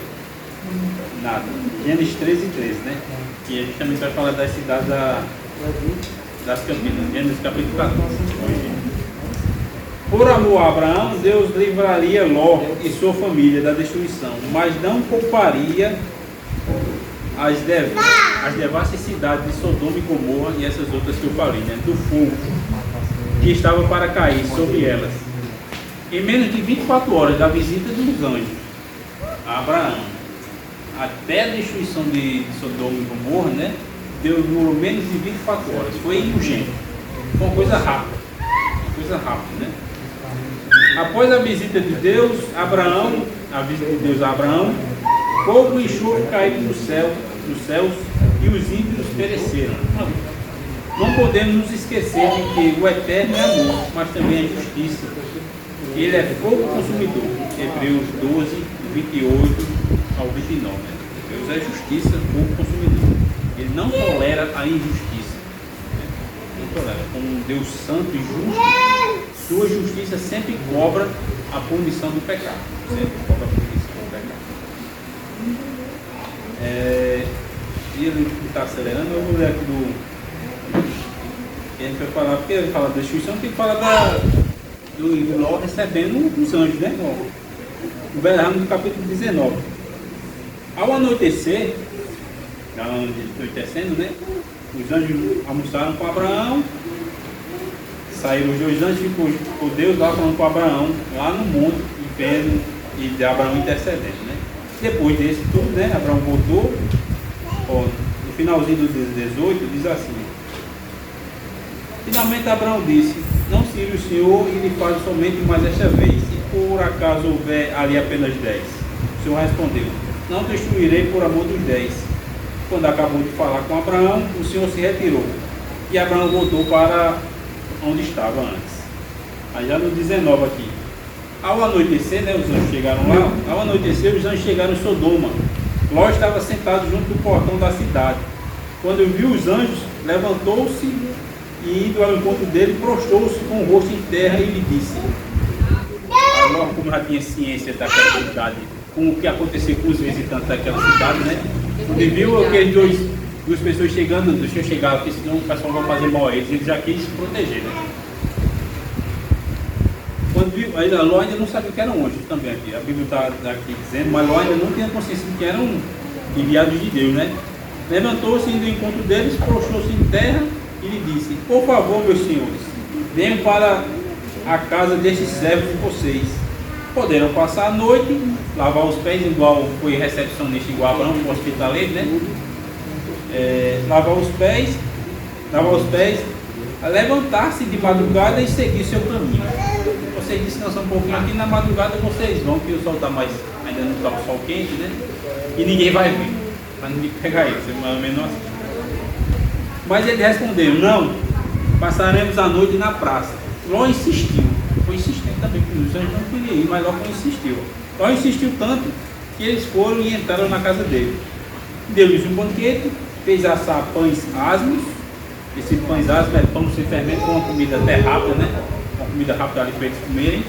S1: Gênesis 13 e 13, né? Que a gente também vai falar das cidades das Campinas. Gênesis capítulo 14. Por amor a Abraão, Deus livraria Ló e sua família da destruição, mas não pouparia as devastas cidades de Sodoma e Gomorra e essas outras que eu falei, né? Do fogo que estava para cair sobre elas. Em menos de 24 horas da visita dos anjos a Abraão, até a destruição de Sodoma e Gomorra, né? Deus durou menos de 24 horas. Foi urgente. Foi uma coisa rápida. Né? Após a visita de Deus a Abraão, fogo e chuva caíram dos céus e os ímpios pereceram. Não podemos nos esquecer de que o eterno é amor, mas também é justiça. Ele é fogo consumidor. Hebreus 12, 28 ao 29. Deus é justiça, fogo consumidor. Ele não tolera a injustiça. Não tolera. Como um Deus santo e justo, sua justiça sempre cobra a punição do pecado. Sempre cobra a punição do pecado. E ele está acelerando, eu vou ler aqui a gente vai falar, porque ele fala da destruição, tem que falar do Ló recebendo os anjos, né? O verão do capítulo 19. Ao anoitecendo, né? Os anjos almoçaram com Abraão, saíram os 2 anjos, ficou Deus lá falando com Abraão, lá no monte, vendo, e de Abraão intercedendo, né? Depois desse tudo, né? Abraão voltou, no finalzinho do 18, diz assim: finalmente Abraão disse: não sirva o Senhor e lhe fale somente mais esta vez, se por acaso houver ali apenas 10. O Senhor respondeu: não destruirei por amor dos 10. Quando acabou de falar com Abraão, o Senhor se retirou e Abraão voltou para onde estava antes. Aí já no 19 aqui. Ao anoitecer, né, os anjos chegaram lá. Ao anoitecer, os anjos chegaram em Sodoma. Ló estava sentado junto do portão da cidade. Quando viu os anjos, levantou-se e, indo ao encontro dele, prostrou-se com o rosto em terra e lhe disse: Ló, como já tinha ciência daquela cidade, com o que aconteceu com os visitantes daquela cidade, né? Quando viu aqueles duas pessoas chegando, deixa eu chegar aqui, senão o pessoal vai fazer mal a eles, ele já quis se proteger, né? Quando viu, Ló ainda não sabia que eram anjos também aqui, a Bíblia está aqui dizendo, mas Ló ainda não tinha consciência de que eram enviados de Deus, né? Levantou-se, indo ao encontro deles, prostrou-se em terra e lhe disse: por favor, meus senhores, venham para a casa destes servos de vocês. Poderão passar a noite, lavar os pés, igual foi recepcionista, igual Abraão, o hospitaleiro, né? Lavar os pés, levantar-se de madrugada e seguir seu caminho. Vocês descansam um pouquinho aqui, na madrugada vocês vão, que o sol está mais, ainda não está o sol quente, né? E ninguém vai vir, para ninguém pegar eles, é mais ou menos assim. Mas eles responderam: não, passaremos a noite na praça. Ló insistiu, foi insistente também, porque os anjos não queriam ir, mas Ló insistiu. Ló insistiu tanto que eles foram e entraram na casa dele. Deu-lhes um banquete, fez assar pães asmos. Esse pães asmos é pão sem fermento, com uma comida até rápida, né? Uma comida rápida ali para eles comerem.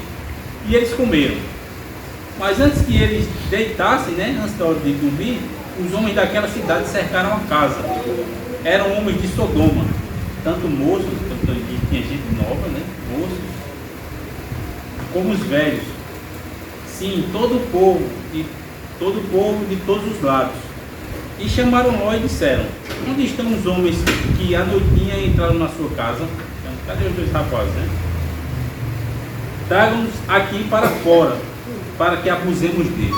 S1: E eles comeram. Mas antes que eles deitassem, né? Antes da hora de dormir, os homens daquela cidade cercaram a casa. Eram homens de Sodoma, tanto moços, tinha gente nova, né? Moços, como os velhos. Sim, todo o povo de todos os lados. E chamaram Ló e disseram: onde estão os homens que à noitinha entraram na sua casa? Então, cadê os 2 rapazes, né? Tragam-nos aqui para fora, para que abusemos deles.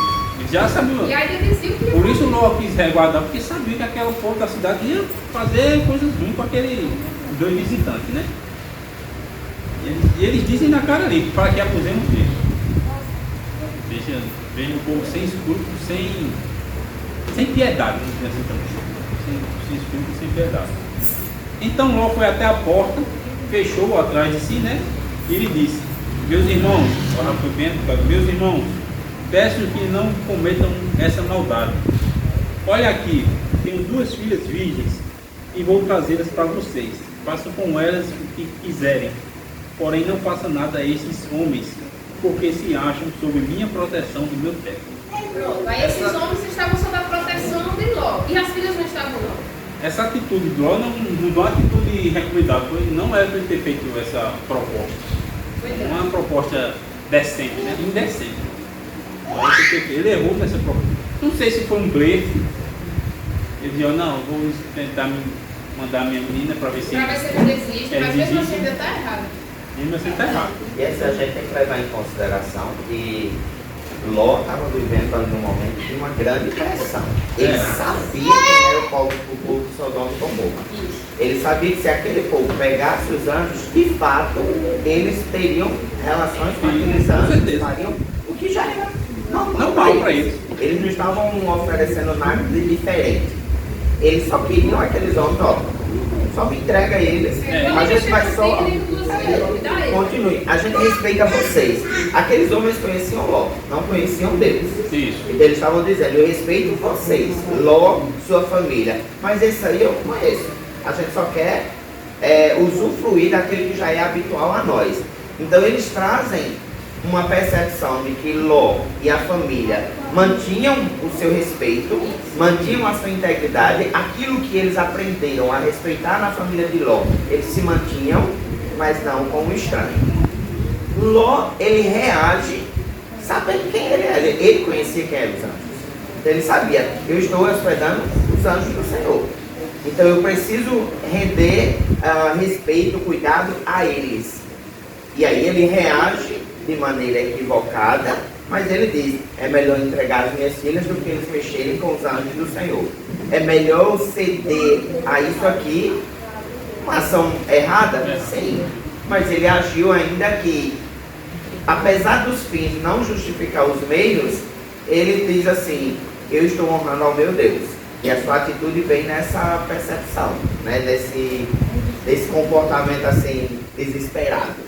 S1: Já sabia.
S3: E ainda dizia que
S1: Por isso o Ló quis resguardar, porque sabia que aquele povo da cidade ia fazer coisas ruins com aqueles dois visitantes, né? E eles dizem na cara ali, para que abusemos dele. Veja o povo sem escrúpulos, sem piedade, vamos dizer assim também. Sem escrúpulos, sem piedade. Então Ló foi até a porta, fechou atrás de si, né? E ele disse: meus irmãos, meus irmãos, peço que não cometam essa maldade. Olha aqui, tenho 2 filhas virgens e vou trazê-las para vocês. Façam com elas o que quiserem, porém não façam nada a esses homens, porque se acham sob minha proteção do meu teto.
S3: pronto. Aí esses homens estavam sob a proteção de Ló. E as filhas não estavam, não.
S1: Essa atitude de Ló não mudou a atitude de recomendada, não era para ele ter feito essa proposta. Não é uma proposta decente, né? Indecente. Ele errou nessa proposta. Não sei se foi um blefe. Ele disse: não, vou tentar mandar minha menina para ver se.
S3: Para ver se ele desiste, mas mesmo assim ainda está errado.
S1: Mesmo assim está errado.
S4: E essa a gente tem que levar em consideração que Ló estava vivendo ali num momento de uma grande pressão. Ele sabia quem era o povo de Sodoma e Gomorra. Ele sabia que se aquele povo pegasse os anjos, de fato, eles teriam relações com aqueles anjos, fariam o que já era normal para eles. Eles não estavam oferecendo nada de diferente. Eles só queriam aqueles homens, ó, só me entrega eles. A gente vai só. Continue. A gente respeita vocês. Aqueles homens conheciam Ló, não conheciam Deus.
S1: Isso.
S4: Então eles estavam dizendo: eu respeito vocês, Ló, sua família. Mas esse aí eu não conheço. A gente só quer usufruir daquele que já é habitual a nós. Então eles trazem uma percepção de que Ló e a família mantinham o seu respeito, mantinham a sua integridade, aquilo que eles aprenderam a respeitar na família de Ló, eles se mantinham, mas não como estranho. Ló, ele reage sabendo quem ele era. Ele conhecia quem eram os anjos. Então ele sabia: eu estou hospedando os anjos do Senhor. Então eu preciso render respeito, cuidado a eles. E aí ele reage de maneira equivocada, mas ele diz: é melhor entregar as minhas filhas do que eles mexerem com os anjos do Senhor. É melhor eu ceder a isso aqui. Uma ação errada? Sim. Mas ele agiu ainda que, apesar dos fins não justificar os meios, ele diz assim: eu estou honrando ao meu Deus. E a sua atitude vem nessa percepção, né? Desse comportamento assim, desesperado.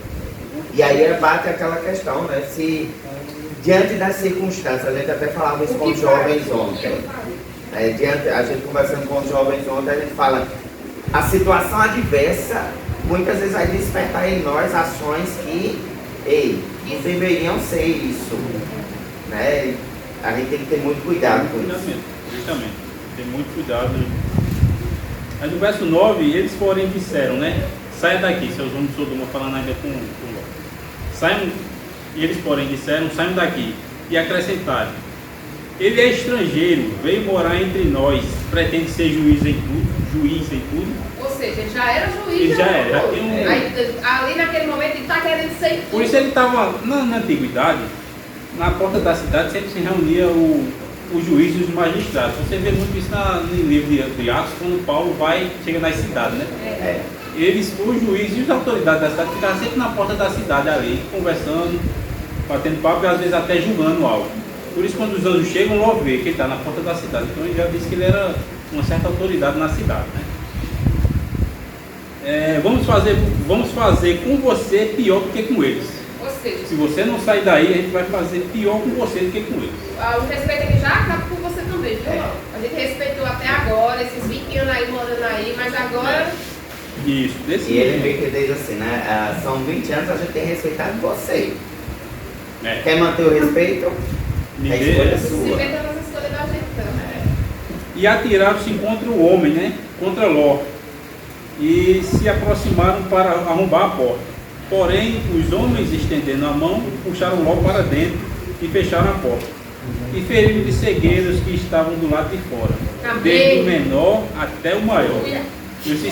S4: E aí bate aquela questão, né? Se diante das circunstâncias, a gente até falava isso com os jovens ontem. A gente conversando com os jovens ontem, a gente fala: a situação adversa muitas vezes vai despertar em nós ações que, não deveriam ser isso, né? A gente tem que ter muito cuidado com isso.
S1: Justamente. Tem muito cuidado. Aí no verso 9, eles porém disseram, né? Saia daqui, seus homens de Sodoma, falando ainda com Ló. Saiam, e eles porém disseram: saiam daqui. E acrescentaram: ele é estrangeiro, veio morar entre nós, pretende ser juiz em tudo.
S3: Ou seja, ele já era juiz.
S1: Ele já era.
S3: Aí, ali naquele momento ele está querendo ser em tudo.
S1: Por isso ele estava, na antiguidade, na porta da cidade sempre se reunia os juízes e os magistrados. Você vê muito isso no livro de Atos, quando Paulo chega nas cidades, né? Os juízes e as autoridades da cidade ficavam sempre na porta da cidade ali, conversando, batendo papo e às vezes até julgando algo. Por isso quando os anjos chegam, Ló vê que ele está na porta da cidade. Então ele já disse que ele era uma certa autoridade na cidade, né? Vamos fazer com você pior do que com eles.
S3: Ou seja,
S1: Se você não sair daí, a gente vai fazer pior com você do que com eles.
S3: o respeito aqui já acaba com você também, viu? A gente respeitou até agora, esses 20 anos aí morando aí, mas agora...
S1: Isso, desse
S4: E ele
S1: jeito.
S4: meio que diz assim, né? São 20 anos, a gente tem respeitado você.
S1: É.
S4: Quer manter o respeito? É a escolha
S3: Se
S4: sua.
S3: vê todas as escolhas da gente também.
S1: E atiraram-se contra o homem, né? Contra Ló. E se aproximaram para arrombar a porta. Porém, os homens, estendendo a mão, puxaram Ló para dentro e fecharam a porta. E feriram de cegueira os que estavam do lado de fora, desde o menor até o maior. Isso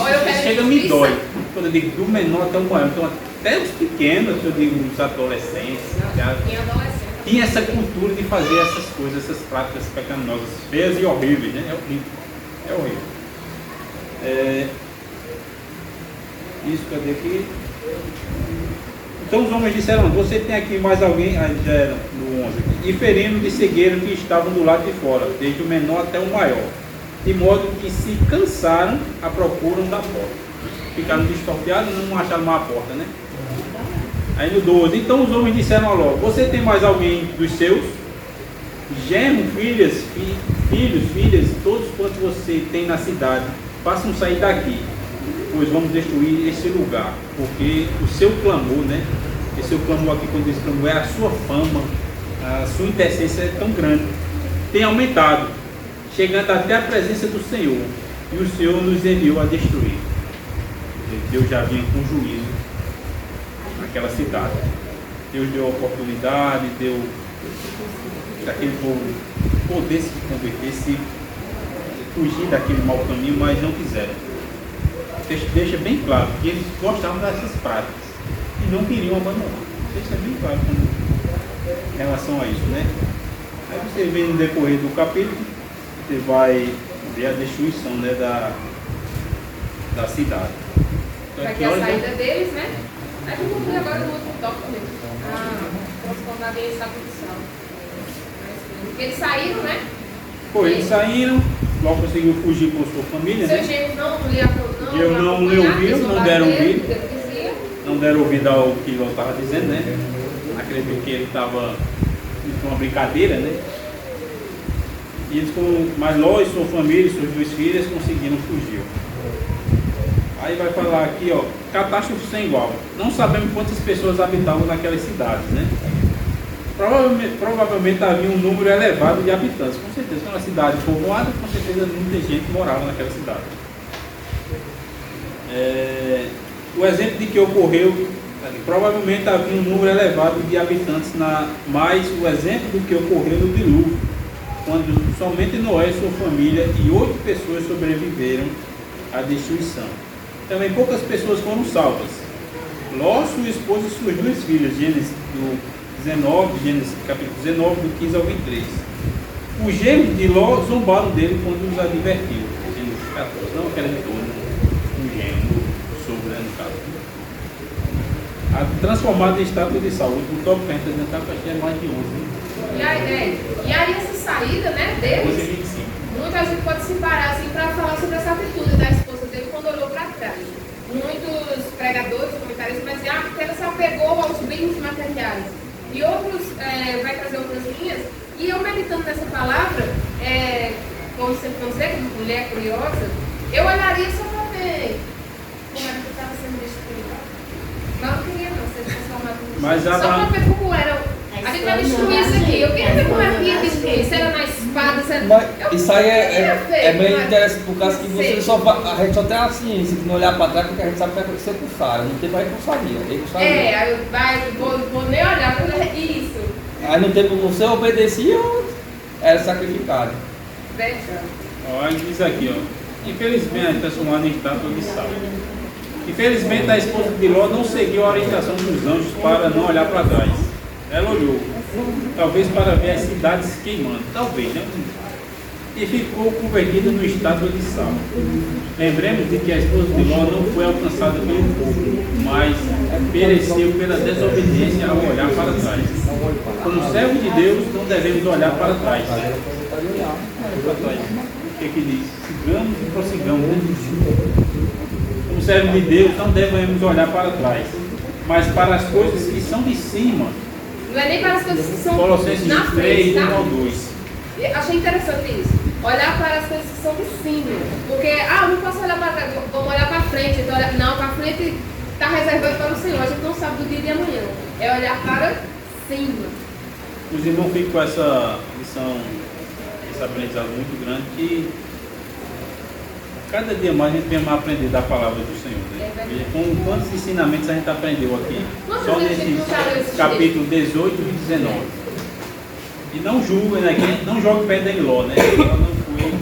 S1: chega me dói. Quando eu digo do menor até o maior, então até os pequenos, eu digo os adolescentes.
S3: Em adolescente.
S1: tinha essa cultura de fazer essas coisas, essas práticas pecaminosas, feias e horríveis, né? É horrível. É horrível. Isso, cadê aqui? Então os homens disseram, você tem aqui mais alguém, já era no 11 aqui, e ferindo de cegueira que estavam do lado de fora, desde o menor até o maior, de modo que se cansaram à procura da porta. Ficaram destorteados e não acharam mais a porta, né? Aí no 12, então os homens disseram a Ló, você tem mais alguém dos seus? Genro, filhos, filhas, todos quantos você tem na cidade, façam sair daqui, pois vamos destruir esse lugar, porque o seu clamor, né? Esse seu clamor aqui, quando diz clamor, é a sua fama, a sua intercessão é tão grande, tem aumentado, chegando até a presença do Senhor, e o Senhor nos enviou a destruir. Deus já vinha com juízo naquela cidade. Deus deu a oportunidade, deu daquele povo poder se converter, se fugir daquele mau caminho, mas não quiseram. Deixa bem claro que eles gostavam dessas práticas e não queriam abandonar. Deixa bem claro em relação a isso, né? Aí você vê no decorrer do capítulo, você vai ver a destruição, né, da cidade. Então,
S3: Aqui a saída deles, né? A gente vai ver agora no outro tópico mesmo. Transformar bem essa posição. Eles saíram, né?
S1: Eles saíram, logo conseguiu fugir com sua família,
S3: Seus
S1: né?
S3: genros não lhe acompanharam,
S1: Não lhe ouviram, não deram ouvido.
S3: dizia.
S1: Não deram ouvido ao que Ló estava dizendo, né? Acredito que ele estava com uma brincadeira, né? E eles, mas Ló e sua família e suas duas filhas conseguiram fugir. Aí vai falar aqui, ó, catástrofe sem igual. Não sabemos quantas pessoas habitavam naquelas cidades, né? Provavelmente havia um número elevado de habitantes, com certeza. Quando a cidade povoada, com certeza muita gente morava naquela cidade. O exemplo de que ocorreu, provavelmente havia um número elevado de habitantes, mas o exemplo do que ocorreu no dilúvio, quando somente Noé e sua família e 8 pessoas sobreviveram à destruição. Também poucas pessoas foram salvas. Ló, sua esposa e suas duas filhas, Gênesis capítulo 19, do 15 ao 23. Os genros de Ló zombaram dele quando os advertiu. Gênesis 14, não acreditou no genro, sobre, né, no caso. Transformado em estátua de saúde, o top que a gente apresentar, acho que é mais de 11.
S3: E aí essa saída, né, deles,
S1: 25.
S3: muita gente pode se parar assim para falar sobre essa atitude da esposa dele quando olhou para trás. Muitos pregadores, comentaristas vão dizer que ela se apegou aos bens materiais. E outros, vai trazer outras linhas. E eu meditando nessa palavra, como sempre vamos dizer, como mulher curiosa, eu olharia só para ver como era que estava sendo destruído. Não queria não ser transformado em
S1: Mas
S3: só para ver como era. A gente vai destruir isso aqui. Eu queria ver como era que ia destruir. Se era na espada, se era...
S6: Mas isso aí é meio interessante por causa que você a gente só tem a ciência de não olhar para trás porque a gente sabe o que vai acontecer com o Sara. No tempo aí não sabia.
S3: Aí eu vou nem olhar para isso.
S6: Aí no tempo você obedecia ou era sacrificado?
S1: Olha, diz aqui, ó. Infelizmente, transformado em estátua de sal. Infelizmente, a esposa de Ló não seguiu a orientação dos anjos para não olhar para trás. Ela olhou, talvez para ver as cidades queimando, talvez, né? E ficou convertida no estátua de sal. Lembremos de que a esposa de Ló não foi alcançada pelo fogo, mas pereceu pela desobediência ao olhar para trás. Como servo de Deus, não devemos olhar para trás. O que diz? Sigamos e prossigamos, né? Como servo de Deus, não devemos olhar para trás, mas para as coisas que são de cima.
S3: Não é nem para as coisas que são
S1: Colossenses
S3: na
S1: 3,
S3: frente,
S1: 1 ao
S3: tá?
S1: 2.
S3: Achei interessante isso. Olhar para as coisas que são de cima. Porque, eu não posso olhar para trás, vamos olhar para frente. Então, não, para frente está reservado para o Senhor. A gente não sabe do dia de amanhã. É olhar para cima.
S1: Os irmãos ficam com essa lição, esse aprendizado muito grande que cada dia mais a gente vem mais aprender da palavra do Senhor, né? Veja com quantos ensinamentos a gente aprendeu aqui. Só nesse capítulo 18 e 19. E não julga, né? Quem não joga perto de Ló, né? Ló não foi,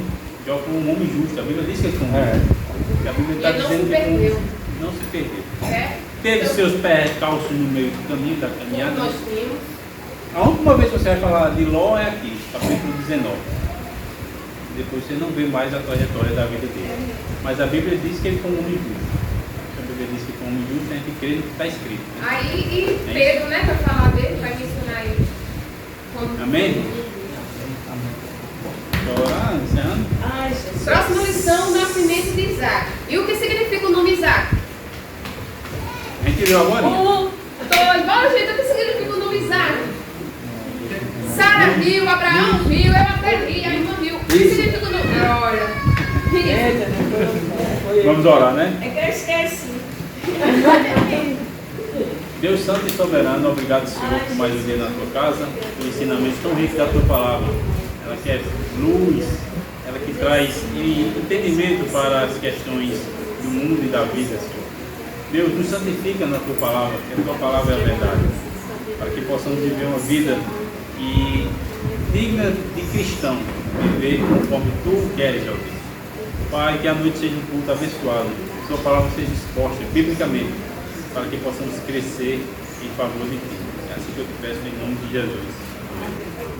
S1: joga como um homem justo. A Bíblia diz que ele foi um homem justo. A Bíblia está dizendo que não se perdeu. Teve seus percalços no meio do caminho, da caminhada.
S3: Nós temos.
S1: A última vez que você vai falar de Ló é aqui, capítulo 19. Depois você não vê mais a trajetória da vida dele. Mas a Bíblia diz que ele foi um homem justo. A Bíblia diz que foi um homem justo, a gente crê no que está escrito. Né?
S3: Aí, e Pedro, né, vai falar dele, vai mencionar ele.
S1: Amém? Agora, encerrando.
S5: Ai, Jesus.
S3: Próxima lição, o nascimento de Isaac. E o que significa o nome Isaac?
S1: A gente viu agora?
S3: 1, 2, bora gente, o que significa o nome Isaac? Sara viu, Abraão viu, eu até vi, a irmã viu. O que significa o nome? Olha. Isso.
S1: Vamos orar, né?
S5: É que eu esqueci.
S1: Deus Santo e Soberano, obrigado, Senhor, por mais um dia na tua casa, pelo ensinamento tão rico da tua palavra. Ela que é luz, ela que traz entendimento para as questões do mundo e da vida, Senhor. Deus, nos santifica na tua palavra, que a tua palavra é a verdade, para que possamos viver uma vida digna de cristão, viver conforme tu queres, ó Deus. Pai, que a noite seja um culto abençoado, que sua palavra seja exposta biblicamente, para que possamos crescer em favor de ti. É assim que eu te peço em nome de Jesus. Amém.